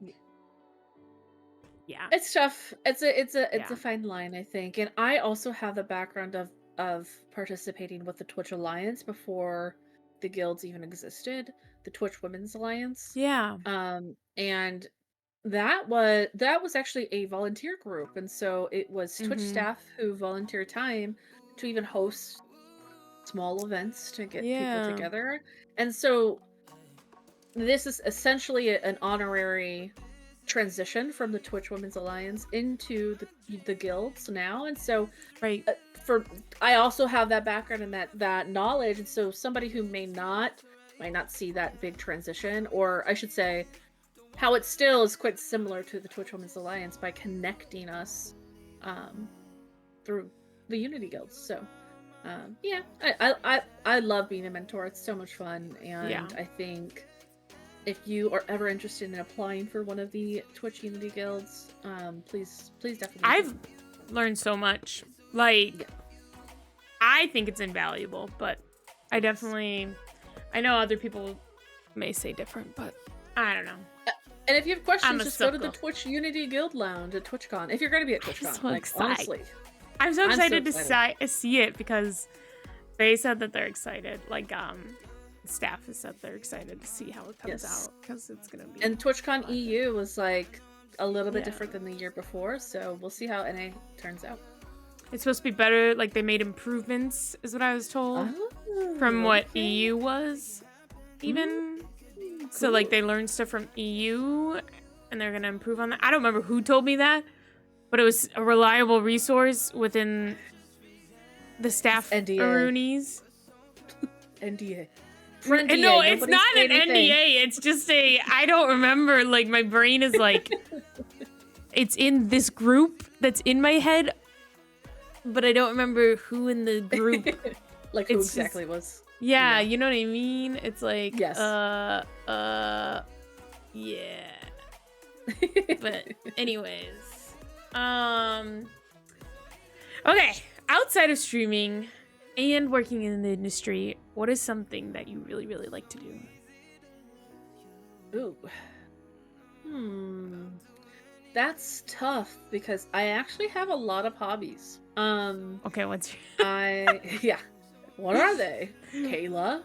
yeah.
It's tough. It's
Yeah.
a fine line, I think. And I also have the background of participating with the Twitch Alliance before the guilds even existed, the Twitch Women's Alliance.
Yeah.
And that was actually a volunteer group, and so it was Twitch staff who volunteered time to even host small events to get people
Yeah.
together. And so this is essentially an honorary transition from the Twitch Women's Alliance into the guilds now. And so
Right.
for I also have that background and that knowledge, and so somebody who might not see that big transition, or I should say how it still is quite similar to the Twitch Women's Alliance by connecting us through the Unity guilds. So yeah, I love being a mentor. It's so much fun, and
Yeah.
I think if you are ever interested in applying for one of the Twitch Unity guilds, please definitely.
I've learned so much. Like,
Yeah.
I think it's invaluable, but I know other people may say different, but I don't know.
And if you have questions,
a
just go to the
sucker.
Twitch Unity Guild Lounge at TwitchCon. If you're going to be at TwitchCon,
so
like
excited.
honestly,
I'm so excited
excited.
to see it because they said that they're excited. Like, staff has said they're excited to see how it comes out because it's gonna be.
And TwitchCon EU was like a little bit different than the year before, so we'll see how NA turns out.
It's supposed to be better. Like they made improvements, is what I was told, from what EU was. Even so, like they learned stuff from EU, and they're gonna improve on that. I don't remember who told me that, but it was a reliable resource within the staff Aroonies.
NDA.
And no, it's not an NDA. It's just I don't remember. Like my brain is like, it's in this group that's in my head, but I don't remember who in the group.
Like who exactly was.
Yeah, you know what I mean? It's like,
yes.
Yeah. But anyways, okay. Outside of streaming and working in the industry, what is something that you really, really like to do?
Ooh. That's tough because I actually have a lot of hobbies.
Okay, what's
yeah. What are they? Kayla.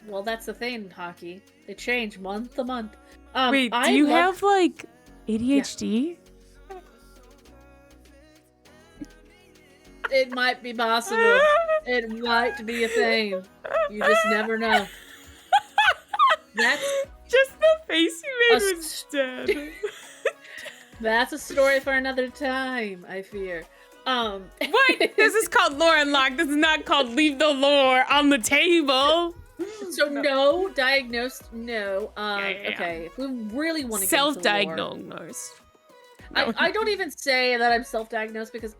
Well, that's the thing, hockey. They change month to month.
Wait, do you have like ADHD?
Yeah. It might be possible. It might be a thing. You just never know. That's
just the face you made was dead.
That's a story for another time, I fear.
What? This is called Lore Unlocked. This is not called Leave the Lore on the Table.
So no diagnosed. No. Okay. If we really want to
self-diagnosed.
I don't even say that I'm self-diagnosed because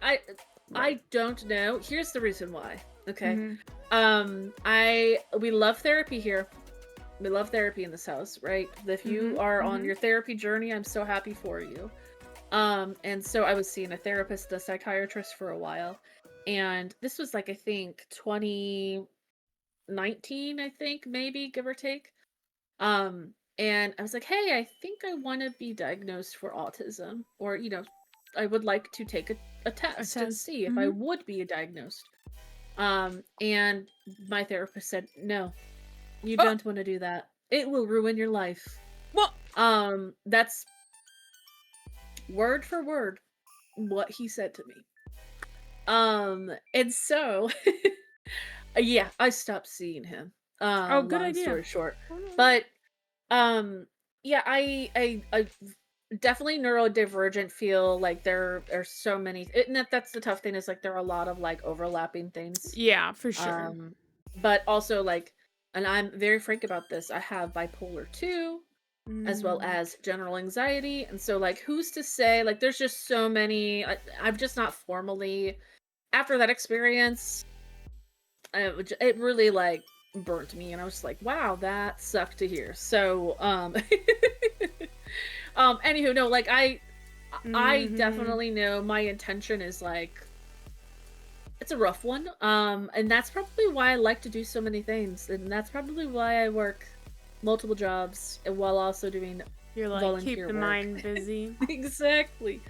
I don't know. Here's the reason why. Okay. We love therapy here. We love therapy in this house, right? If you are on your therapy journey, I'm so happy for you. And so I was seeing a therapist, a psychiatrist for a while. And this was like, I think 2019, I think, maybe, give or take. And I was like, hey, I think I want to be diagnosed for autism, or, I would like to take a test and see if I would be diagnosed. And my therapist said, "No, you
Oh,
don't want to do that. It will ruin your life."
well,
That's word for word what he said to me. And so yeah, I stopped seeing him.
oh, good
Long
idea.
story short.
Oh, no, no.
But um yeah, I definitely neurodivergent, feel like there are so many, and that's the tough thing, is like there are a lot of like overlapping things.
Yeah, for sure.
Um but also like, and I'm very frank about this, I have bipolar 2 as well
Mm,
as general anxiety, and so like who's to say, like there's just so many, I've just not formally, after that experience, it really like burnt me, and I was like, wow, that sucked to hear. So anywho, no, like I
mm-hmm.
definitely know my intention is like, it's a rough one. And that's probably why I like to do so many things, and that's probably why I work multiple jobs and while also doing
You're like, keep
volunteer
the
work.
mind busy.
Exactly.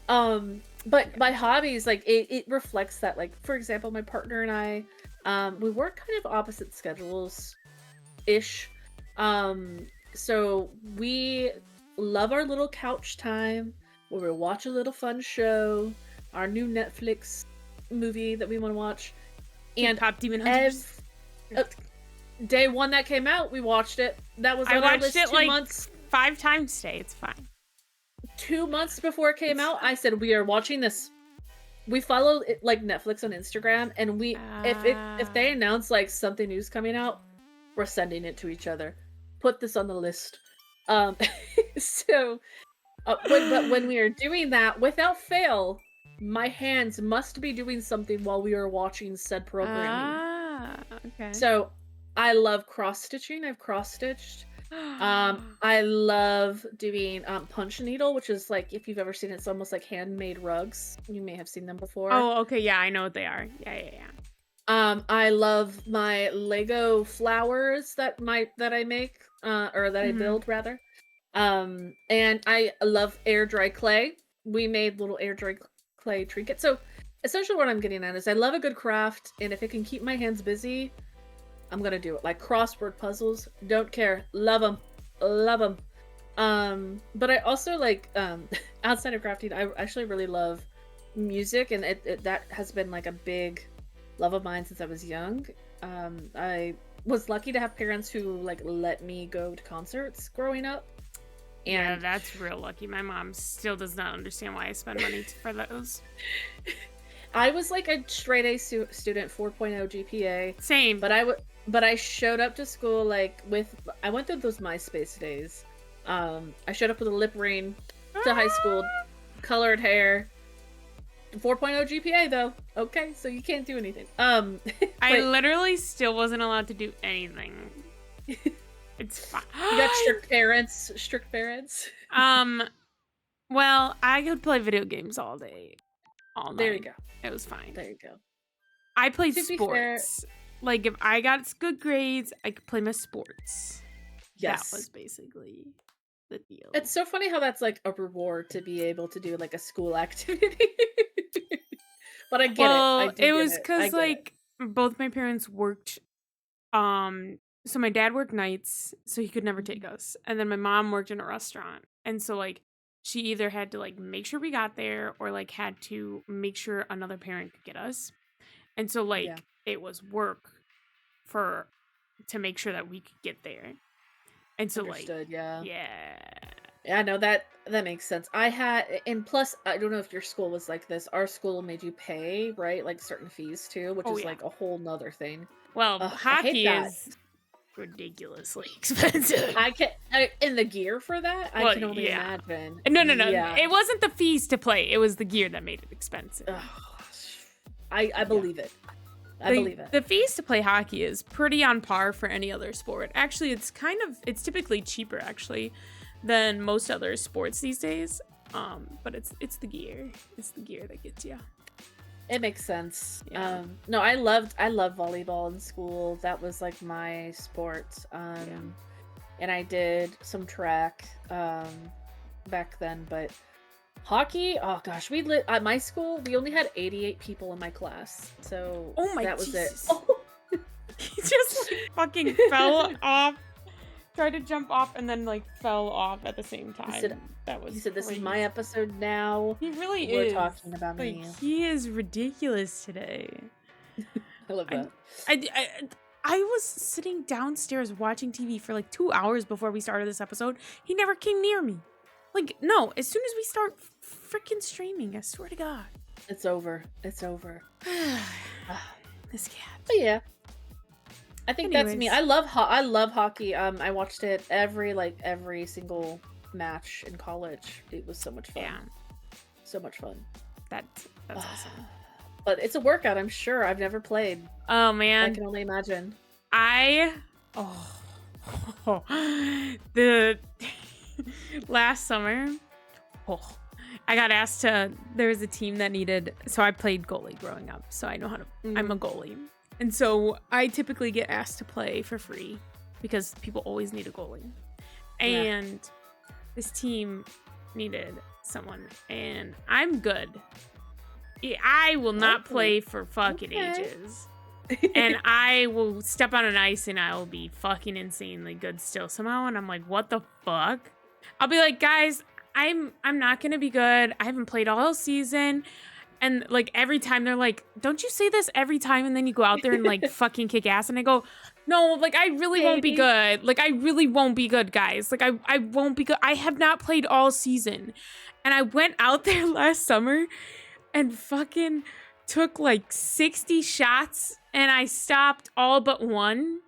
But
I
my
gotcha.
hobbies, like it reflects that. Like for example, my partner and I, we work kind of opposite schedules ish. So we love our little couch time where we watch a little fun show, our new Netflix movie that we want to watch, and
K-pop Demon
ev
Hunters.
uh, day one that came out, we watched it. That was
I
on our
watched
list
it
two
like
months
5 times today. It's fine.
2 months before it came
It's
out. I
fine.
said we are watching this. We follow it, like Netflix on Instagram, and we, if
Ah.
they announce like something new's coming out, we're sending it to each other. Put this on the list. Um, so when we are doing that, without fail, my hands must be doing something while we are watching said programming.
Okay.
So I love cross stitching. I've cross stitched. I love doing punch needle, which is like, if you've ever seen it, it's almost like handmade rugs. You may have seen them before.
Oh, okay. Yeah, I know what they are. Yeah, yeah, yeah.
I love my Lego flowers that I make, or that I
Mm-hmm.
build rather. And I love air dry clay. We made little air dry clay trinkets. So essentially what I'm getting at is I love a good craft, and if it can keep my hands busy, I'm gonna do it. Like crossword puzzles, don't care. Love them. Love them. But I also like, outside of crafting, I actually really love music, and that has been like a big love of mine since I was young. I was lucky to have parents who like let me go to concerts growing up,
Yeah,
and
that's real lucky. My mom still does not understand why I spend money for those.
I was like a straight A student, 4.0 GPA,
Same.
but I showed up to school like with, I went through those MySpace days. I showed up with a lip ring to high school,
Ah!
colored hair, 4.0 GPA though. Okay, so you can't do anything.
I
But
literally still wasn't allowed to do anything.
you
It's fine.
got strict parents, strict parents.
um, well, I could play video games all day, all
There you
night.
go.
It was fine.
There you go.
I played
To be fair,
sports. Like if I got good grades, I could play my sports. That was
yes.
basically the deal.
It's so funny how that's like a reward to be able to do like a school activity. But I get it. I
Well,
do
it
get
was
it. I
cuz
get it.
like both my parents worked. So my dad worked nights, so he could never take
Mhm.
us. And then my mom worked in a restaurant. And so like she either had to like make sure we got there or like had to make sure another parent could get us. And so
Yeah.
like it was work for to make sure that we could get there. And so like
Understood. Yeah.
yeah.
Yeah, no, that makes sense. I had, and plus, I don't know if your school was like this. Our school made you pay, right? Like certain fees too, which
Oh
is
yeah.
like a whole nother thing.
Well,
Ugh, I hate
hockey
that.
is ridiculously expensive.
In the gear for that, I
Well,
can only
yeah.
imagine.
No, no, no.
Yeah.
It wasn't the fees to play. It was the gear that made it expensive.
Ugh. I
Yeah.
believe it. I
The
believe it.
the fees to play hockey is pretty on par for any other sport. Actually, it's typically cheaper actually than most other sports these days. But it's the gear. It's the gear that gets you.
It makes sense.
Yeah.
No, I loved volleyball in school. That was like my sport.
Yeah.
And I did some track back then, but Hockey? Oh gosh, at my school. We only had 88 people in my class, so
Oh my
that was it.
Jesus. He just like fucking fell off. Tried to jump off and then like fell off at the same time. That was
He said, "This is
crazy.
my episode now."
He really
We're
is.
talking about
like,
me.
He is ridiculous today.
I love that.
I was sitting downstairs watching TV for like 2 hours before we started this episode. He never came near me. Like, no, as soon as we start freaking streaming, I swear to God.
It's over. It's over.
This cat.
But yeah. I think that's me. I love hockey. I watched it every single match in college. It was so much fun.
Yeah.
So much fun.
That's awesome.
But it's a workout, I'm sure. I've never played.
Oh man.
I can only imagine.
The last summer, I got asked to, there was a team that needed, so I played goalie growing up, so I know how to, I'm a goalie. And so I typically get asked to play for free because people always need a goalie. And this team needed someone, and I'm good. I will not play for fucking ages. And I will step on an ice and I will be fucking insanely good still somehow. And I'm like, what the fuck? I'll be like, guys, I'm not gonna be good. I haven't played all season. And like every time they're like, don't you say this every time? And then you go out there and like fucking kick ass. And I go, no, like I really won't be good. Like I really won't be good, guys. Like I won't be good. I have not played all season. And I went out there last summer and fucking took like 60 shots and I stopped all but one,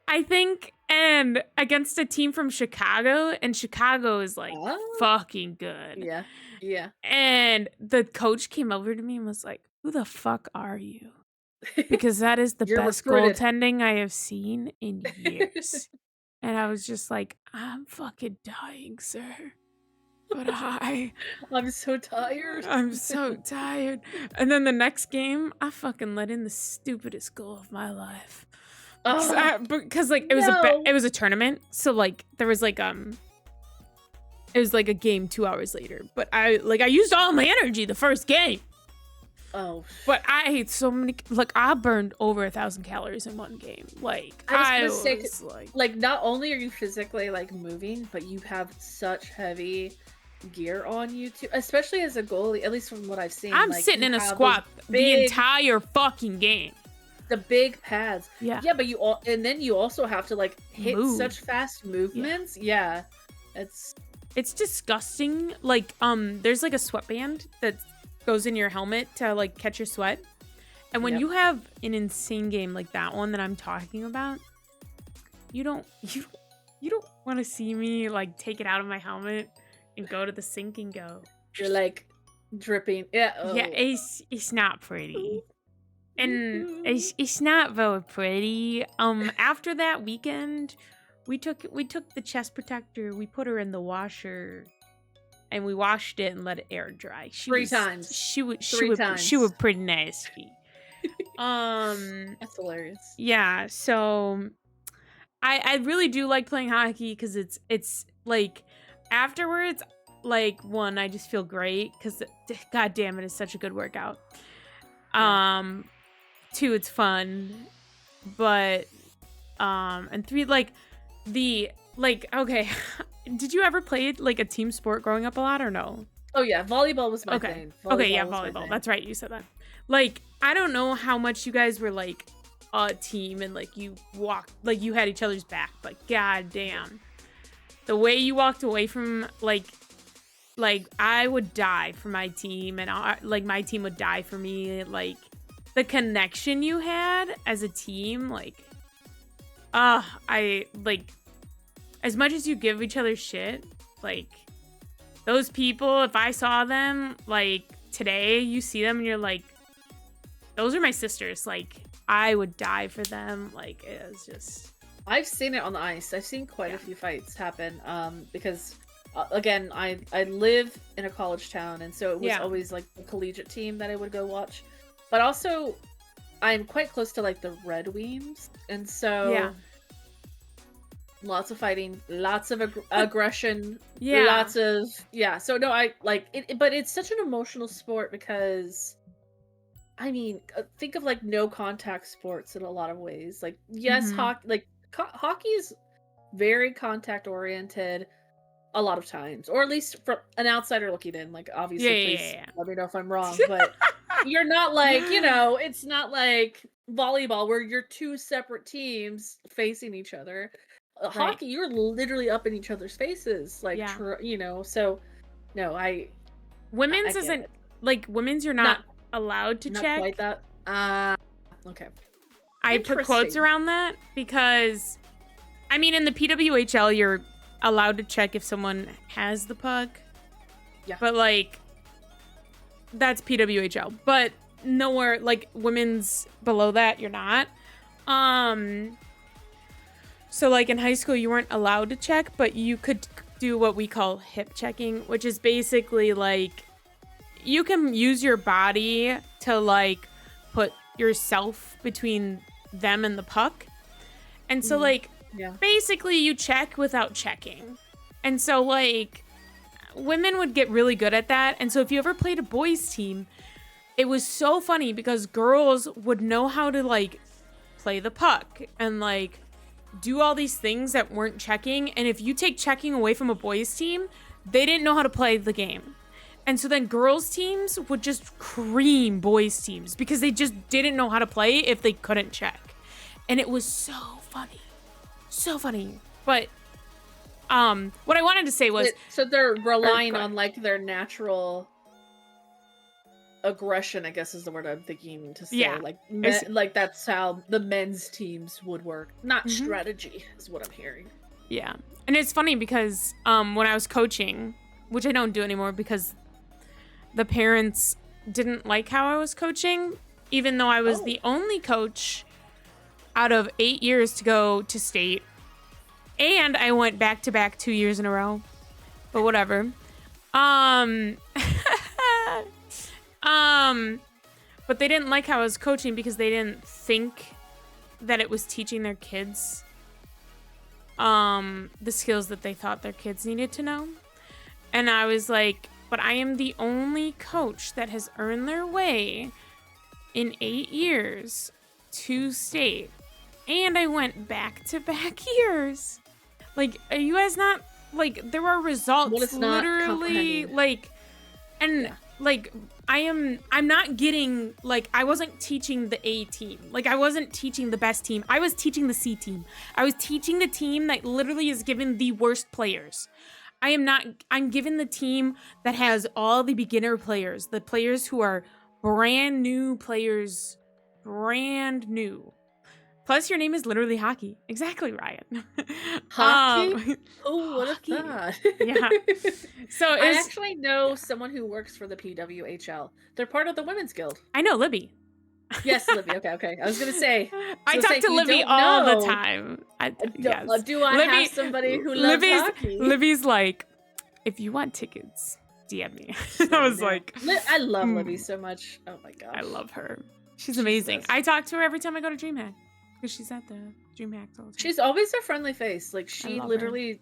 I think, and against a team from Chicago, and Chicago is like fucking good.
Yeah. Yeah.
And the coach came over to me and was like, who the fuck are you? Because that is the best goaltending I have seen in years. And I was just like, I'm fucking dying, sir. But
I'm so tired.
I'm so tired. And then the next game, I fucking let in the stupidest goal of my life. Because like it was a tournament, so like there was like it was like a game 2 hours later. But I used all my energy the first game.
Oh.
But I ate so many. Like I burned over 1,000 calories in one game. Like I was
like not only are you physically like moving, but you have such heavy gear on you too, especially as a goalie, at least from what I've seen.
I'm like, sitting in a squat the entire fucking game.
The big pads.
Yeah,
but you also have to like hit such fast movements. Yeah.
It's disgusting. Like there's like a sweatband that goes in your helmet to like catch your sweat. And when you have an insane game like that one that I'm talking about, you don't want to see me like take it out of my helmet and go to the sink and go.
You're like dripping. Yeah. Oh.
Yeah, it's not pretty. And it's not very pretty. After that weekend, we took the chest protector, we put her in the washer, and we washed it and let it air dry.
Three times.
She was pretty nasty.
That's hilarious.
Yeah, so I really do like playing hockey because it's like afterwards, like one, I just feel great because god damn it, it's such a good workout. Two, it's fun, but and three, okay. Did you ever play like a team sport growing up a lot or no?
Oh yeah, volleyball was my thing.
Volleyball. That's right, you said that. Like, I don't know how much you guys were like a team and like you walked, like you had each other's back, but god damn. The way you walked away from like I would die for my team and my team would die for me. Like the connection you had as a team, like I like as much as you give each other shit, like those people, if I saw them like today, you see them and you're like, those are my sisters. Like I would die for them. Like it was just.
I've seen it on the ice. I've seen quite a few fights happen. Because again, I live in a college town, and so it was always like the collegiate team that I would go watch. But also, I'm quite close to like the Red Wings, and so Lots of fighting, lots of aggression,
Yeah.
lots of So no, I like it, but it's such an emotional sport because I mean, think of like no contact sports in a lot of ways. Like yes,
Mhm.
hockey is very contact oriented a lot of times, or at least from an outsider looking in. Like obviously, please
Yeah.
let me know if I'm wrong, but you're not like, it's not like volleyball where you're two separate teams facing each other.
Right.
Hockey, you're literally up in each other's faces, like
Yeah.
So no, I
Women's
get
isn't
it.
like women's you're not
Not
allowed to
not quite
check.
that. Okay.
I put quotes
Interesting.
around that because I mean in the PWHL you're allowed to check if someone has the puck.
Yeah.
But like that's PWHL. But nowhere like women's below that you're not. So like in high school you weren't allowed to check, but you could do what we call hip checking, which is basically like you can use your body to like put yourself between them and the puck. And so like basically you check without checking. And so like women would get really good at that. And so if you ever played a boys team, it was so funny because girls would know how to like play the puck and like do all these things that weren't checking. And if you take checking away from a boys team, they didn't know how to play the game. And so then girls teams would just cream boys teams because they just didn't know how to play if they couldn't check. And it was so funny. So funny. But what I wanted to say was
so they're relying on like their natural aggression, I guess is the word I'm thinking to say.
Yeah.
Like that's how the men's teams would work. Not strategy is what I'm hearing.
Yeah. And it's funny because when I was coaching, which I don't do anymore because the parents didn't like how I was coaching, even though I was the only coach out of 8 years to go to state. And I went back to back 2 years in a row. But whatever. But they didn't like how I was coaching because they didn't think that it was teaching their kids the skills that they thought their kids needed to know. And I was like, but I am the only coach that has earned their way in 8 years to state. And I went back to back years. Like, are you guys not, like, there are results literally, like, and like, I'm not getting, like, I wasn't teaching the A team. Like, I wasn't teaching the best team. I was teaching the C team. I was teaching the team that literally is given the worst players. I'm given the team that has all the beginner players, the players who are brand new players, brand new. Plus, your name is literally Hockey. Exactly, Ryan.
Hockey? Oh, what if that?
Yeah. So
I actually know someone who works for the PWHL. They're part of the Women's Guild.
I know Libby.
Yes, Libby. Okay. I was gonna say.
I talk to Libby all the time. Yes.
Do I have somebody who loves hockey?
Libby's like, if you want tickets, DM me. I was like,
I love Libby so much. Oh my gosh.
I love her. She's amazing. I talk to her every time I go to DreamHack because she's at the DreamHack all the time.
She's always a friendly face. Like she literally,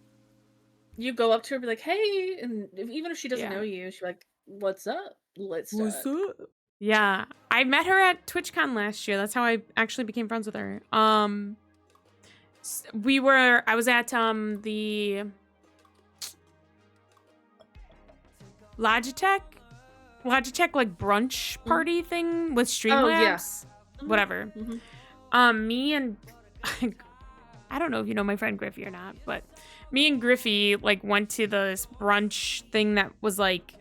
you go up to her and be like, "Hey," and even if she doesn't know you, she's like, "What's up? What's up?"
Yeah, I met her at TwitchCon last year. That's how I actually became friends with her. I was at the Logitech like brunch party thing with Streamlabs. Whatever. Me and I don't know if you know my friend Griffey or not, but me and Griffey like went to this brunch thing that was like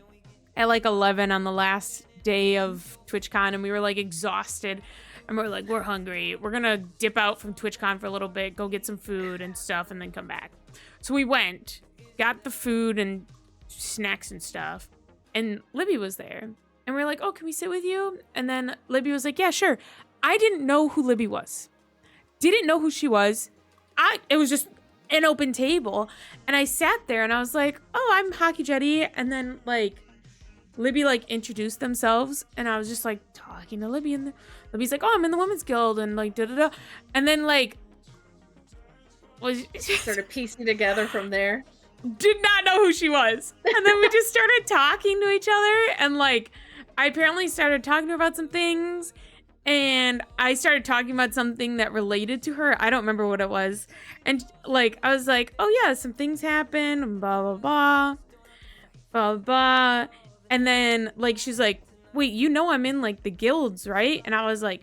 at like 11 on the last day of TwitchCon, and we were like exhausted, and we're like, we're hungry. We're gonna dip out from TwitchCon for a little bit, go get some food and stuff, and then come back. So we went, got the food and snacks and stuff, and Libby was there, and we were like, oh, can we sit with you? And then Libby was like, yeah, sure. I didn't know who Libby was. Didn't know who she was. It was just an open table, and I sat there and I was like, oh, I'm Hockey Jetty, and then like Libby like introduced themselves, and I was just like talking to Libby, and Libby's like, oh, I'm in the Women's Guild, and like da da da, and then like was
Started piecing together from there.
did not know who she was. And then we just started talking to each other, and like I apparently started talking to her about some things, and I started talking about something that related to her. I don't remember what it was. And like I was like, "Oh yeah, some things happened, and blah blah blah. Blah blah." And then like she's like, "Wait, you know I'm in like the guilds, right?" And I was like,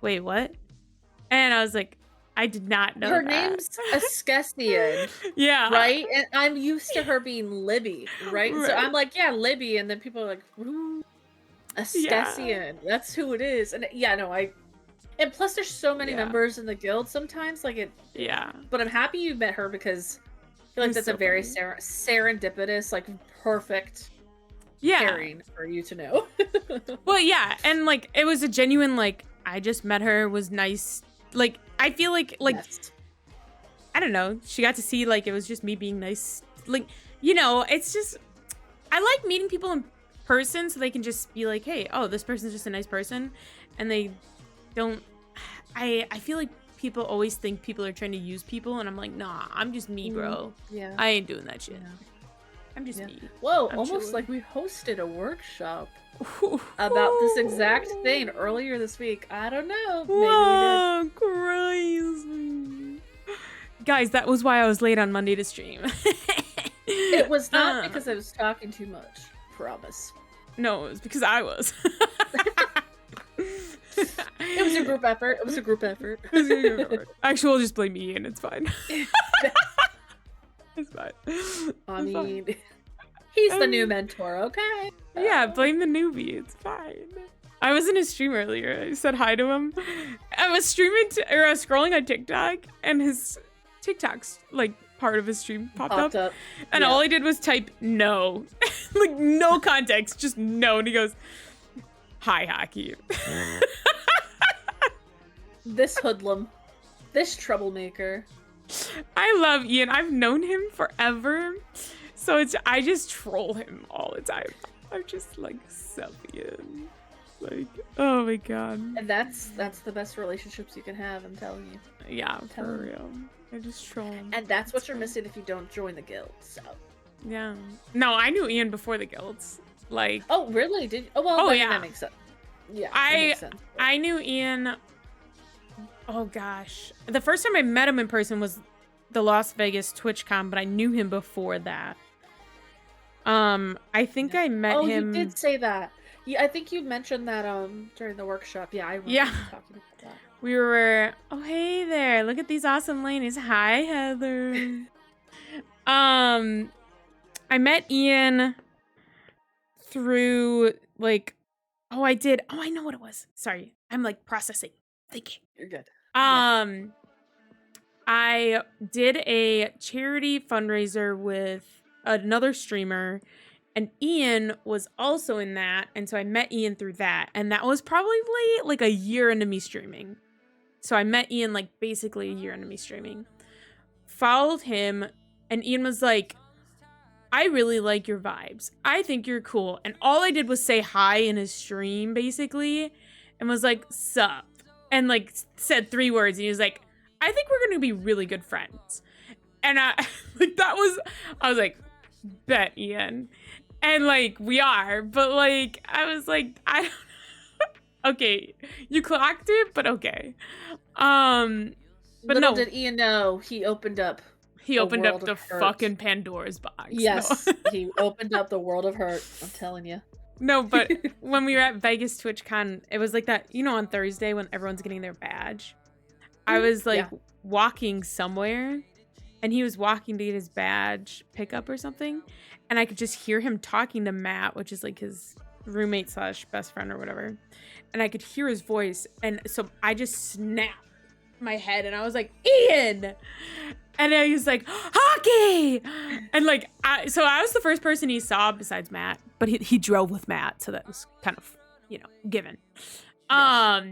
"Wait, what?" And I was like, "I did not know
Her
that."
name's Askesian,
Yeah.
right? And I'm used to her being Libby, right? So
Right.
I'm like, yeah, Libby, and then people are like, "Ooh,
Yeah.
Askesian, that's who it is." And yeah, no, and plus there's so many
Yeah.
members in the guild sometimes, like
Yeah.
but I'm happy you met her because I feel
It
like
was
that's
so
a very
funny.
serendipitous, like perfect
Yeah.
pairing for you to know.
Well, yeah, and like it was a genuine like I just met her, was nice. Like I feel like
Yes.
I don't know, she got to see like it was just me being nice. Like, you know, it's just I like meeting people in person so they can just be like, "Hey, oh, this person's just a nice person." And they don't I feel like people always think people are trying to use people, and I'm like, "Nah, I'm just me, bro.
Yeah.
I ain't doing that shit.
Yeah.
I'm just
Yeah.
me."
Whoa,
I'm
almost
chilling.
like we hosted a workshop about this exact thing earlier this week. I don't know. Maybe we did.
Whoa, crazy. Guys, that was why I was late on Monday to stream.
It was not
Uh,
because I was talking too much. Promise.
no, it was because I was.
It was a group effort. It was a group effort.
Actually, we'll just blame Ian. It's fine. It's fine.
I
It's fine.
mean, he's the new mentor, okay?
Yeah, blame the newbie. It's fine. I was in his stream earlier. I said hi to him. I was streaming or I was scrolling on TikTok, and his TikTok's like part of his stream popped up. And
Yeah.
all he did was type no. Like no context, just no. And he goes, "Hi, Hockey."
This hoodlum. This troublemaker.
I love Ian. I've known him forever. So I just troll him all the time. I'm just like, sup, Ian. Like, oh my god.
And that's the best relationships you can have, I'm telling you.
Yeah, for real. I just troll him.
And that's what you're missing if you don't join the guild, so.
Yeah. No, I knew Ian before the guilds. Like,
Oh, really? Did you? Oh, well,
Oh,
I mean,
yeah.
that makes sense. Yeah, that makes sense.
I knew Ian. Oh gosh, the first time I met him in person was the Las Vegas TwitchCon, but I knew him before that. I think I met him.
Oh, you did say that. Yeah, I think you mentioned that during the workshop. Yeah, I remember
Yeah.
you talking about that.
We were. Oh hey there! Look at these awesome ladies. Hi Heather. I met Ian through like. Oh, I did. Oh, I know what it was. Sorry, I'm like processing, thinking.
You're good.
I did a charity fundraiser with another streamer, and Ian was also in that, and so I met Ian through that, and that was probably like a year into me streaming. So I met Ian like basically a year into me streaming. Followed him, and Ian was like, "I really like your vibes. I think you're cool." And all I did was say hi in his stream, basically, and was like, "Sup?" And like said 3 words, and he was like, "I think we're gonna be really good friends." And I was like, "Bet, Ian." And like we are, but like I was like, I don't know. Okay, you clocked it, but okay. But
Little
no,
did Ian know he opened up.
he
a
opened up
world
the
of hurt.
fucking Pandora's box.
Yes,
No.
he opened up the world of hurt. I'm telling you.
No, but when we were at Vegas TwitchCon, it was like that, you know, on Thursday when everyone's getting their badge. I was like walking somewhere, and he was walking to get his badge pickup or something, and I could just hear him talking to Matt, which is like his roommate / best friend or whatever, and I could hear his voice, and so I just snapped my head, and I was like, "Ian!" And then he was like, "Hockey!" And like, so I was the first person he saw besides Matt, but he drove with Matt, so that was kind of, you know, given.
Yes.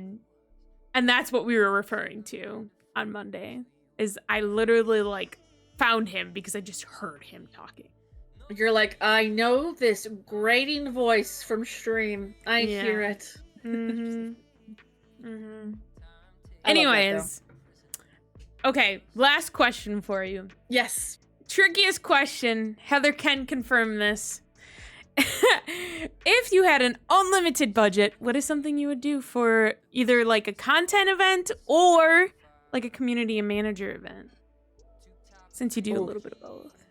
And that's what we were referring to on Monday, is I literally like found him because I just heard him talking.
You're like, I know this grating voice from stream. I hear it.
Mm-hmm. Mm-hmm.
I love that,
Anyways, Okay, last question for you.
Yes.
Trickiest question. Heather can confirm this. If you had an unlimited budget, what is something you would do for either like a content event or like a community and manager event? Since you do a little bit of both.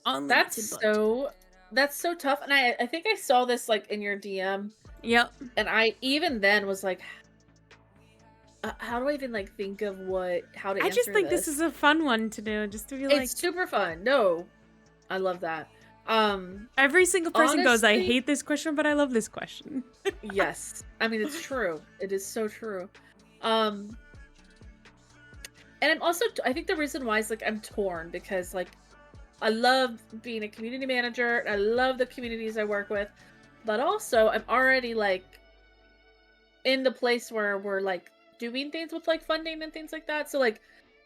Unlimited budget.
That's so tough. And I think I saw this like in your DM.
Yep.
And I even then was like, how do I even like think of how to answer
I just think
this
is a fun one to do, just to be like,
it's super fun. No, I love that.
Every single person goes, I
honestly,
hate this question, but I love this question.
yes. I mean, it's true. It is so true. And I'm also, I think the reason why is like I'm torn because like I love being a community manager. I love the communities I work with, but also I'm already like in the place where we're like doing things with like funding and things like that. So like,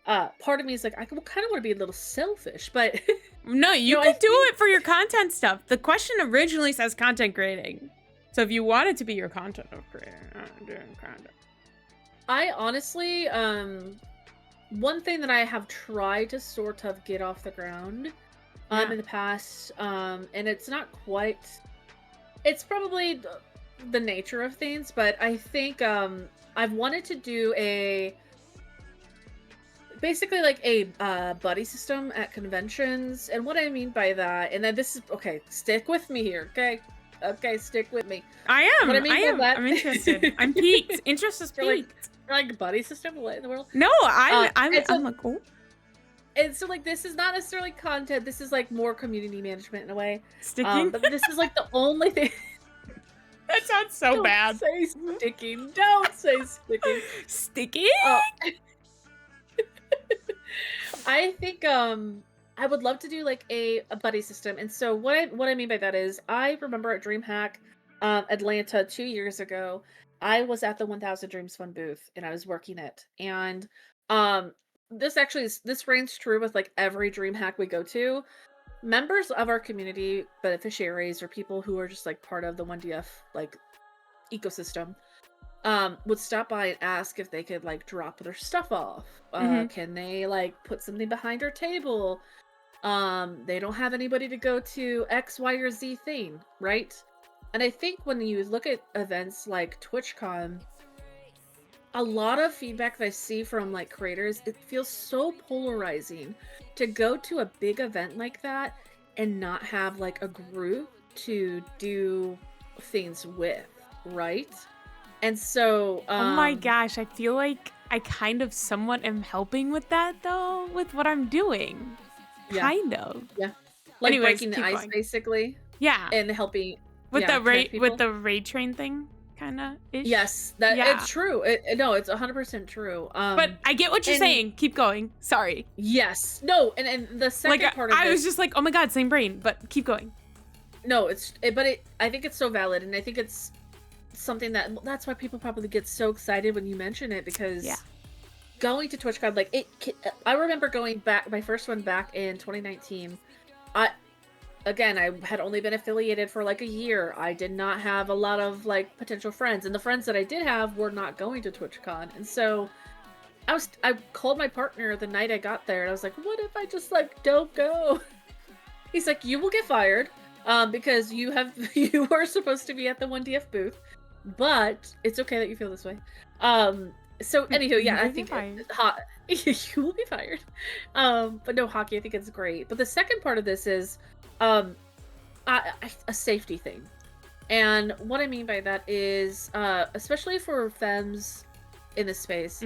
part of me is like, I kind of want to be a little selfish, but
No, you can do it for your content stuff. The question originally says content creating. So if you want it to be your content creator, doing content.
I honestly, one thing that I have tried to sort of get off the ground in the past, and it's not quite, it's probably the nature of things, but I think I've wanted to do basically like a buddy system at conventions. And what I mean by that, and then this is, okay, stick with me here, okay, stick with me.
I am.
What I mean by that,
I'm interested. I'm peaked. Interest is peaked.
Like buddy system, what in the world?
No, I'm like, oh.
And so like this is not necessarily content. This is like more community management in a way.
Sticking.
But this is like the only thing.
That sounds so bad.
Don't say sticking. Don't say sticking.
Sticking.
I think I would love to do like a buddy system. And so what I mean by that is I remember at DreamHack Atlanta 2 years ago, I was at the 1000 Dreams Fund booth and I was working it. And this reigns true with like every DreamHack we go to. Members of our community, beneficiaries, or people who are just like part of the 1DF like ecosystem, would stop by and ask if they could like drop their stuff off. Can they like put something behind our table? They don't have anybody to go to X, Y, or Z thing, right? And I think when you look at events like TwitchCon, a lot of feedback that I see from like creators, it feels so polarizing to go to a big event like that and not have like a group to do things with, right? And so
oh my gosh, I feel like I kind of somewhat am helping with that though, with what I'm doing.
Yeah.
Kind of.
Yeah. Like
Anyways,
breaking the ice
going.
Basically.
Yeah.
And helping
with the raid train thing. Kind of ish.
Yes, it's true. No, it's 100% true.
But I get what you're saying. Keep going. Sorry.
Yes. No, and the second part of
I was just like, oh my god, same brain. But keep going.
No, I think it's so valid, and I think it's something that's why people probably get so excited when you mention it, because going to TwitchCon, like I remember going back, my first one back in 2019. Again, I had only been affiliated for like a year. I did not have a lot of like potential friends, and the friends that I did have were not going to TwitchCon. And so I called my partner the night I got there, and I was like, what if I just like don't go? He's like, you will get fired because you were supposed to be at the 1DF booth, but it's okay that you feel this way. So anywho, yeah, I think you will be fired. But no, hockey, I think it's great. But the second part of this is a safety thing. And what I mean by that is, especially for femmes in this space,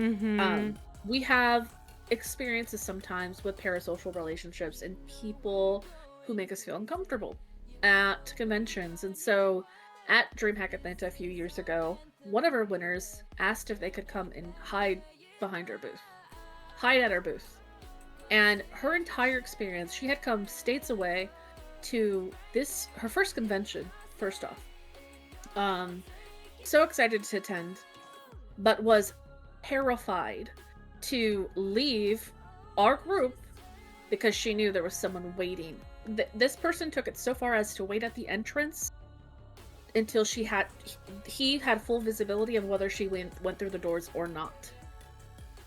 we have experiences sometimes with parasocial relationships and people who make us feel uncomfortable at conventions. And so at DreamHack Atlanta a few years ago, one of our winners asked if they could come and hide behind our booth. Hide at our booth. And her entire experience, she had come states away to her first convention, first off. So excited to attend, but was terrified to leave our group because she knew there was someone waiting. This person took it so far as to wait at the entrance until he had full visibility of whether she went through the doors or not.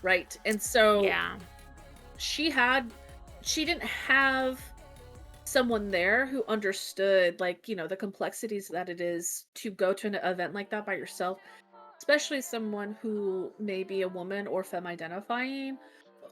Right? And so she didn't have someone there who understood, like, the complexities that it is to go to an event like that by yourself, especially someone who may be a woman or femme identifying,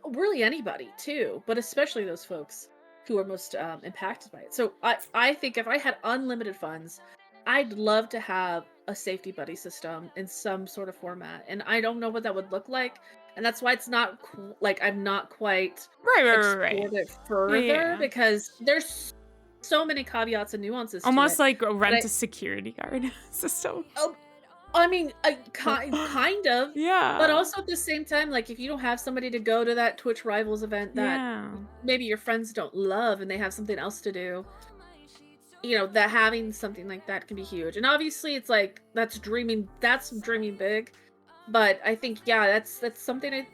really anybody too, but especially those folks who are most impacted by it. So I think if I had unlimited funds, I'd love to have a safety buddy system in some sort of format, and I don't know what that would look like, and that's why it's not like I'm not quite
Right, right, right, right.
explored it
Yeah, yeah,
further
yeah.
because there's so many caveats and nuances to
Almost
it.
like a
But
rent a security guard system.
I mean, kind of, but
Yeah.
also at the same time, like, if you don't have somebody to go to that Twitch Rivals event that
Yeah.
maybe your friends don't love and they have something else to do, that having something like that can be huge. And obviously, it's like that's dreaming big. But I think, yeah, that's something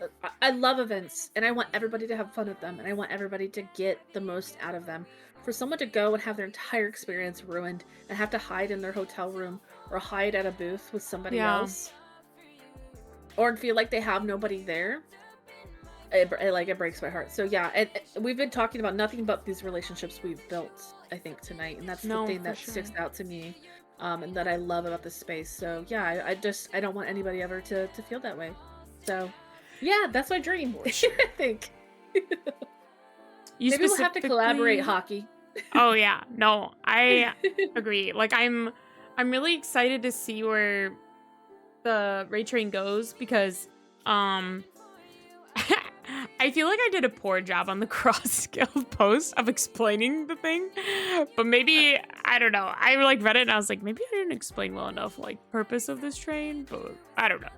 I love events, and I want everybody to have fun at them, and I want everybody to get the most out of them. For someone to go and have their entire experience ruined and have to hide in their hotel room or hide at a booth with somebody
Yeah.
else, or feel like they have nobody there, it breaks my heart. So yeah, and we've been talking about nothing but these relationships we've built, I think, tonight, and that's the
No,
thing
for
that
sure.
sticks out to me, and that I love about this space. So yeah, I don't want anybody ever to feel that way. So yeah, that's my dream. I think
You
maybe we'll have to collaborate,
specifically.
hockey.
Oh yeah. No, I agree. Like I'm really excited to see where the raid train goes because I feel like I did a poor job on the cross skill post of explaining the thing. But maybe I don't know. I like read it and I was like, maybe I didn't explain well enough like purpose of this train, but I don't know.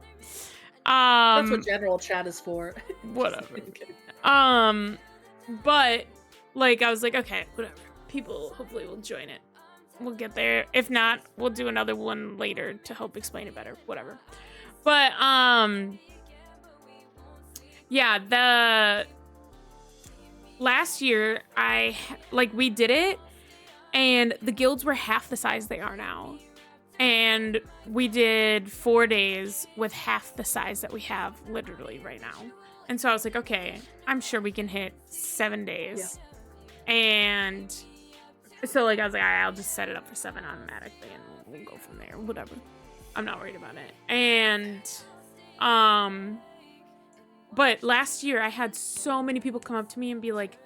That's what general chat is for. Just
Whatever.
kidding.
But like I was like, okay, whatever. People hopefully will join it. We'll get there. If not, we'll do another one later to help explain it better. Whatever. But yeah, the last year we did it and the guilds were half the size they are now. And we did 4 days with half the size that we have literally right now. And so I was like, okay, I'm sure we can hit 7 days. Yeah. And so like I was like, all right, I'll just set it up for 7 automatically and we'll go from there. Whatever. I'm not worried about it. And but last year I had so many people come up to me and be like,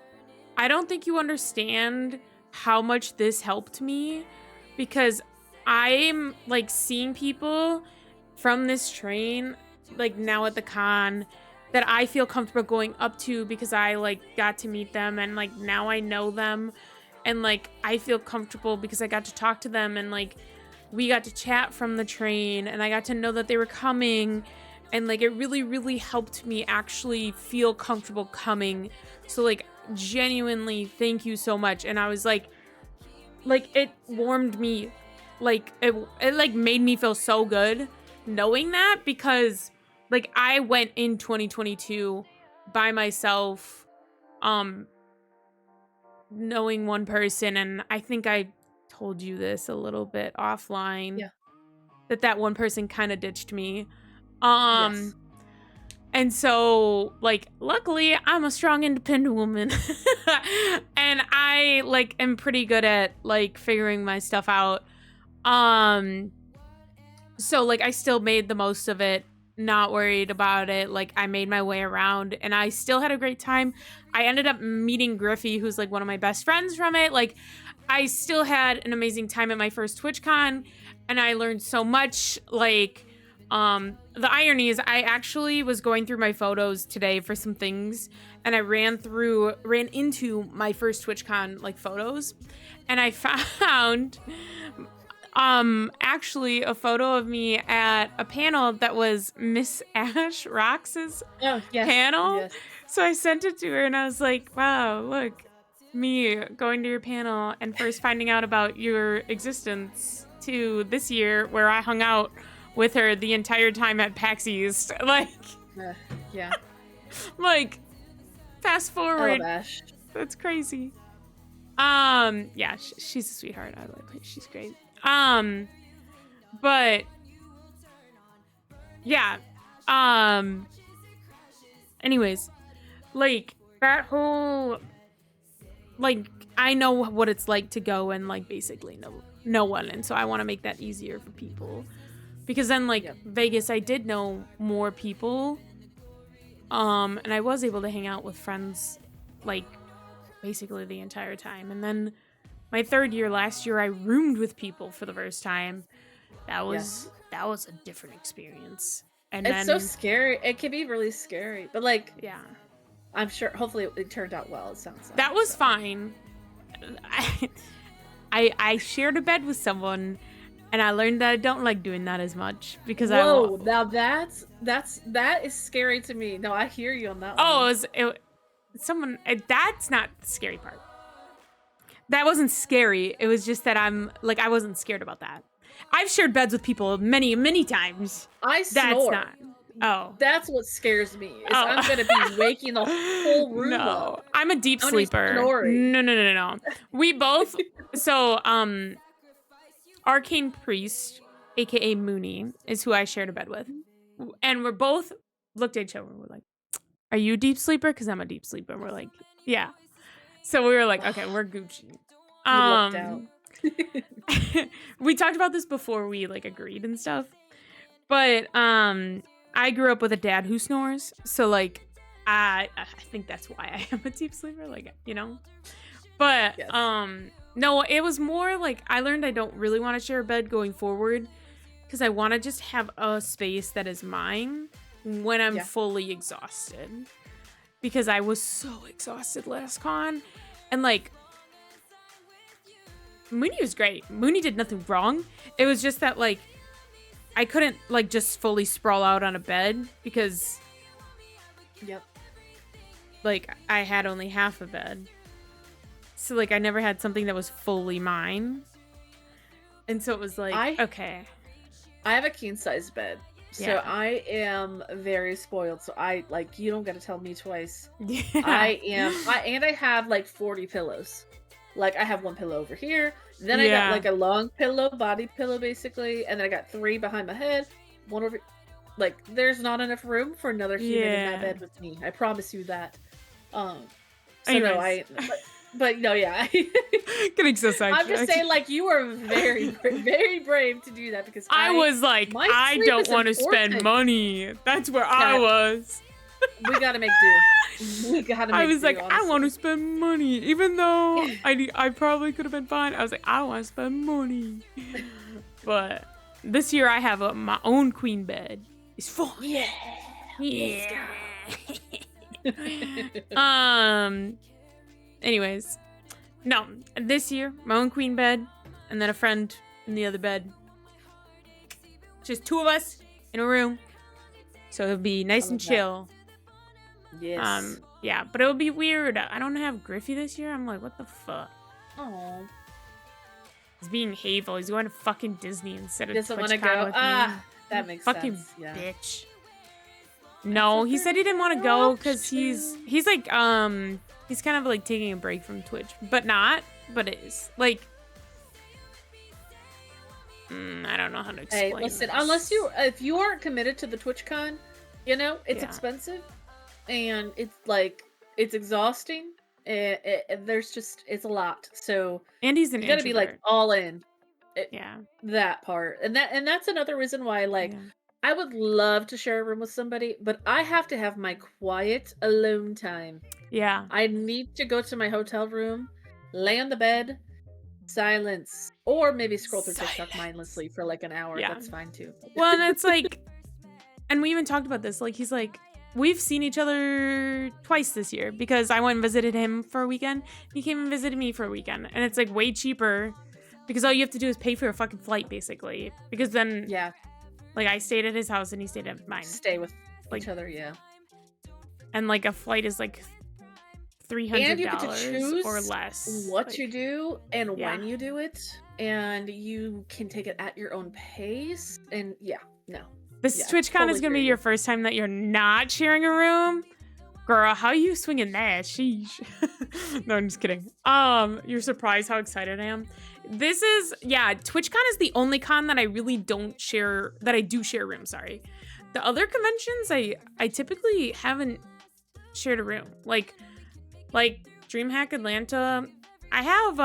I don't think you understand how much this helped me because I'm like seeing people from this train like now at the con that I feel comfortable going up to because I like got to meet them and like now I know them and like I feel comfortable because I got to talk to them and like we got to chat from the train and I got to know that they were coming and like it really, really helped me actually feel comfortable coming. So like genuinely thank you so much. And I was like it warmed me. Like it like made me feel so good knowing that because like I went in 2022 by myself knowing one person and I think I told you this a little bit offline.
Yeah.
That one person kind of ditched me.
Yes.
And so like luckily I'm a strong independent woman and I like am pretty good at like figuring my stuff out. So like I still made the most of it, not worried about it. Like I made my way around and I still had a great time. I ended up meeting Griffey, who's like one of my best friends from it. Like I still had an amazing time at my first TwitchCon and I learned so much. Like the irony is I actually was going through my photos today for some things and I ran into my first TwitchCon like photos and I found actually a photo of me at a panel that was Miss Ash Rox's panel.
Yes.
So I sent it to her and I was like, wow, look, me going to your panel and first finding out about your existence to this year where I hung out with her the entire time at PAX East. Like,
yeah.
Like, fast forward.
I love Ash.
That's crazy. Yeah, she's a sweetheart. I like her. She's great. But yeah. Anyways, like that whole, like, I know what it's like to go and, like, basically no one. And so I want to make that easier for people. Because then, like, Vegas, I did know more people. And I was able to hang out with friends, like, basically the entire time. And then my third year, last year, I roomed with people for the first time. That was a different experience. And
it's so scary. It can be really scary. But, like,
yeah.
I'm sure, hopefully it turned out well, it sounds like.
That was fine. I shared a bed with someone, and I learned that I don't like doing that as much because
now that is scary to me. No, I hear you on that one.
That's not the scary part. That wasn't scary. It was just that I wasn't scared about that. I've shared beds with people many, many times.
I snore.
That's not. Oh.
That's what scares me. I'm going to be waking the whole room up.
I'm a deep sleeper. No. We both. So, Arcane Priest, aka Mooney, is who I shared a bed with. And we're both looked at each other and we're like, are you a deep sleeper? Because I'm a deep sleeper. And we're like, yeah. So we were like, okay, we're Gucci.
Looked out.
We talked about this before we like agreed and stuff. But I grew up with a dad who snores. So like I think that's why I am a deep sleeper, like, you know. But yes. No, it was more like I learned I don't really want to share a bed going forward because I want to just have a space that is mine when I'm fully exhausted. Because I was so exhausted last con. And like Mooney was great. Mooney did nothing wrong. It was just that like I couldn't like just fully sprawl out on a bed because like I had only half a bed. So like I never had something that was fully mine. And so it was like, okay.
I have a king size bed. So I am very spoiled. So I like, you don't got to tell me twice. Yeah. I have like 40 pillows. Like I have one pillow over here. Then I got like a long pillow, body pillow basically. And then I got 3 behind my head. One over, like there's not enough room for another human in my bed with me. I promise you that. So anyways. No, but no, yeah.
Getting so sidetracked.
I'm just saying, like, you are very, very brave to do that because
I was like, I don't want to spend money. That's where I was.
We gotta make do.
I was like,
honestly.
I want to spend money, even though I probably could have been fine. I was like, I want to spend money. But this year I have my own queen bed. It's full.
Yeah.
Anyways, no, this year, my own queen bed, and then a friend in the other bed. Just 2 of us in a room. So it'll be nice and chill.
That. Yes.
Yeah, but it'll be weird. I don't have Griffey this year. I'm like, what the fuck?
Oh.
He's being hateful. He's going to fucking Disney instead of
doesn't want to
TwitchCon
go.
with me.
That makes
fucking
sense. Yeah.
Bitch. No, he said he didn't want to go because he's like he's kind of like taking a break from Twitch, but it is like I don't know how to explain.
Hey, listen,
this.
if you aren't committed to the TwitchCon, you know it's expensive, and it's like it's exhausting. It's a lot. So
and he's
you gotta be like all in. That part, and that's another reason why I would love to share a room with somebody, but I have to have my quiet alone time.
Yeah.
I need to go to my hotel room, lay on the bed, silence, or maybe scroll through TikTok mindlessly for like an hour. Yeah. That's fine too.
Well, and it's like, and we even talked about this. Like, he's like, we've seen each other twice this year because I went and visited him for a weekend. He came and visited me for a weekend. And it's like way cheaper because all you have to do is pay for a fucking flight basically. Because then, like I stayed at his house and he stayed at mine.
Stay with each other,
And like a flight is like $300 or less.
What you do and when you do it, and you can take it at your own pace. And
this TwitchCon totally is gonna be your first time that you're not sharing a room. Girl, how you swinging that? Sheesh. No, I'm just kidding. You're surprised how excited I am. This is, TwitchCon is the only con that I really don't share, that I do share rooms, sorry. The other conventions, I typically haven't shared a room. Like, Like DreamHack Atlanta, I have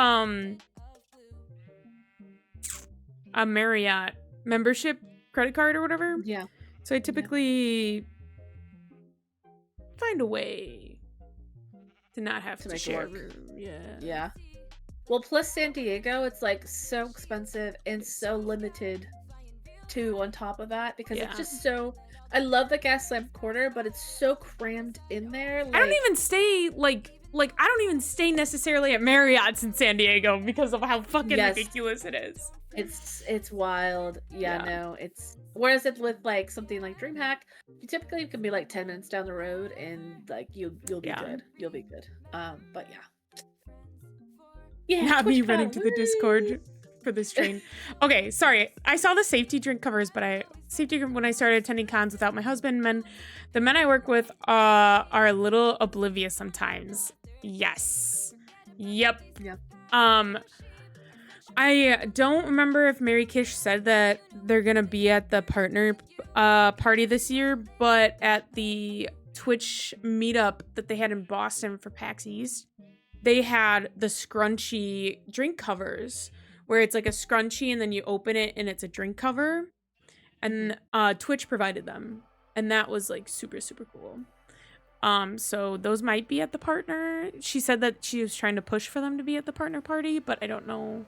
a Marriott membership credit card or whatever.
Yeah.
So I typically find a way to not have to
make it
share a
work.
room. Yeah.
Yeah. Well, plus San Diego, it's like so expensive and so limited too on top of that because
Yeah.
it's just so. I love the Gaslamp Quarter, but it's so crammed in there. Like,
I don't even stay like I don't even stay necessarily at Marriott's in San Diego because of how fucking
Yes.
ridiculous it is.
It's wild. Yeah, no, it's whereas it with like something like DreamHack, you typically can be like 10 minutes down the road and like you'll be
Yeah.
good. You'll be good. But yeah. Yeah.
Not me
TwitchCon,
running to the
woo!
Discord for this train. Okay, sorry. I saw the safety drink covers, but when I started attending cons without my husband. The men I work with are a little oblivious sometimes. Yes. Yep. I don't remember if Mary Kish said that they're gonna be at the partner party this year, but at the Twitch meetup that they had in Boston for PAX East, they had the scrunchy drink covers where it's like a scrunchie and then you open it and it's a drink cover, and Twitch provided them, and that was like super, super cool. So those might be at the partner. She said that she was trying to push for them to be at the partner party, but I don't know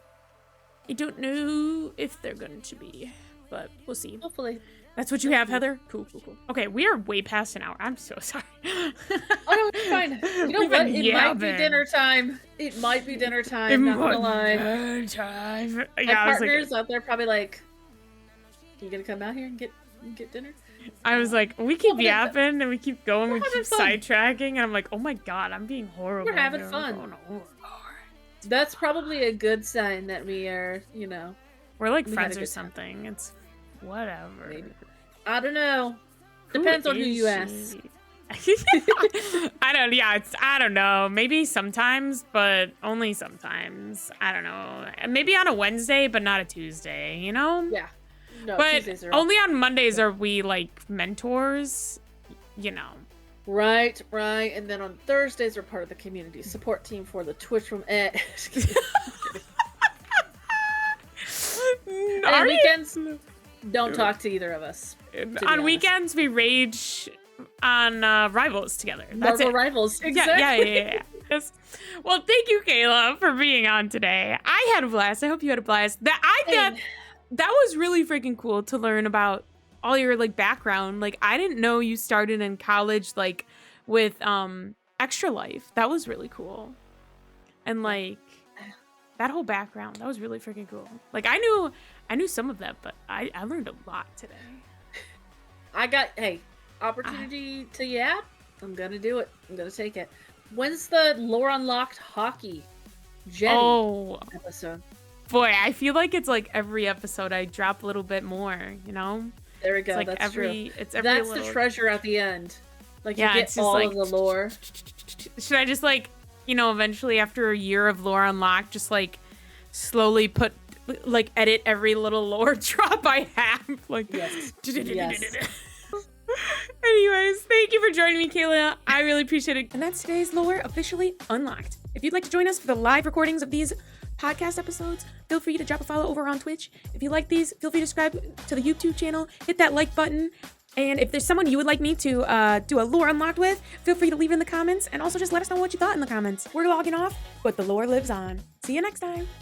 if they're going to be, but we'll see.
Hopefully.
That's what you have, Heather? Cool. Okay, we are way past an hour. I'm so sorry.
Oh, no, it's fine. You know
We've
what?
been
It might be
yapping.
dinner time. It might be dinner time, not gonna lie.
Time.
My
Yeah,
partner's out there probably like, you gonna come out here and get dinner?
I was like, we keep
Well,
yapping and we keep going, we
we're
keep
having fun.
sidetracking, and I'm like, oh my god, I'm being horrible.
We're having
here.
fun.
Oh, no.
That's probably a good sign that we are,
We're like
We had a
friends or
good time.
something. It's whatever.
Maybe. I don't know. Depends on who you ask.
I don't know. Maybe sometimes, but only sometimes. I don't know. Maybe on a Wednesday, but not a Tuesday, you know?
Yeah. No,
But
Tuesdays are
only on Mondays are we like mentors, you know.
Right. And then on Thursdays we're part of the community support team for the Twitch room. Just kidding. And on weekends, don't talk to either of us.
On weekends, we rage on Rivals together. That's
Marvel
it.
Rivals. Exactly.
Yeah. Yes. Well, thank you, Kayla, for being on today. I had a blast. I hope you had a blast. That was really freaking cool to learn about all your like background. Like, I didn't know you started in college like with Extra Life. That was really cool. And like that whole background, that was really freaking cool. Like I knew some of that, but I learned a lot today.
I got opportunity to yap. I'm gonna do it. I'm gonna take it. When's the Lore Unlocked Hockey Jenny episode?
Boy, I feel like it's like every episode I drop a little bit more, you know?
There we go.
It's like
That's true.
It's every
That's
little...
the treasure at the end. Like you
it's
get
just
all
like,
of the lore.
Should I just like, eventually after a year of Lore Unlocked, just like slowly edit every little lore drop I have? Like,
yes.
Anyways, thank you for joining me, Kayla. I really appreciate it. And that's today's lore officially unlocked. If you'd like to join us for the live recordings of these podcast episodes, feel free to drop a follow over on Twitch. If you like these, feel free to subscribe to the YouTube channel, hit that like button. And if there's someone you would like me to do a lore unlocked with, feel free to leave it in the comments. And also just let us know what you thought in the comments. We're logging off, but the lore lives on. See you next time.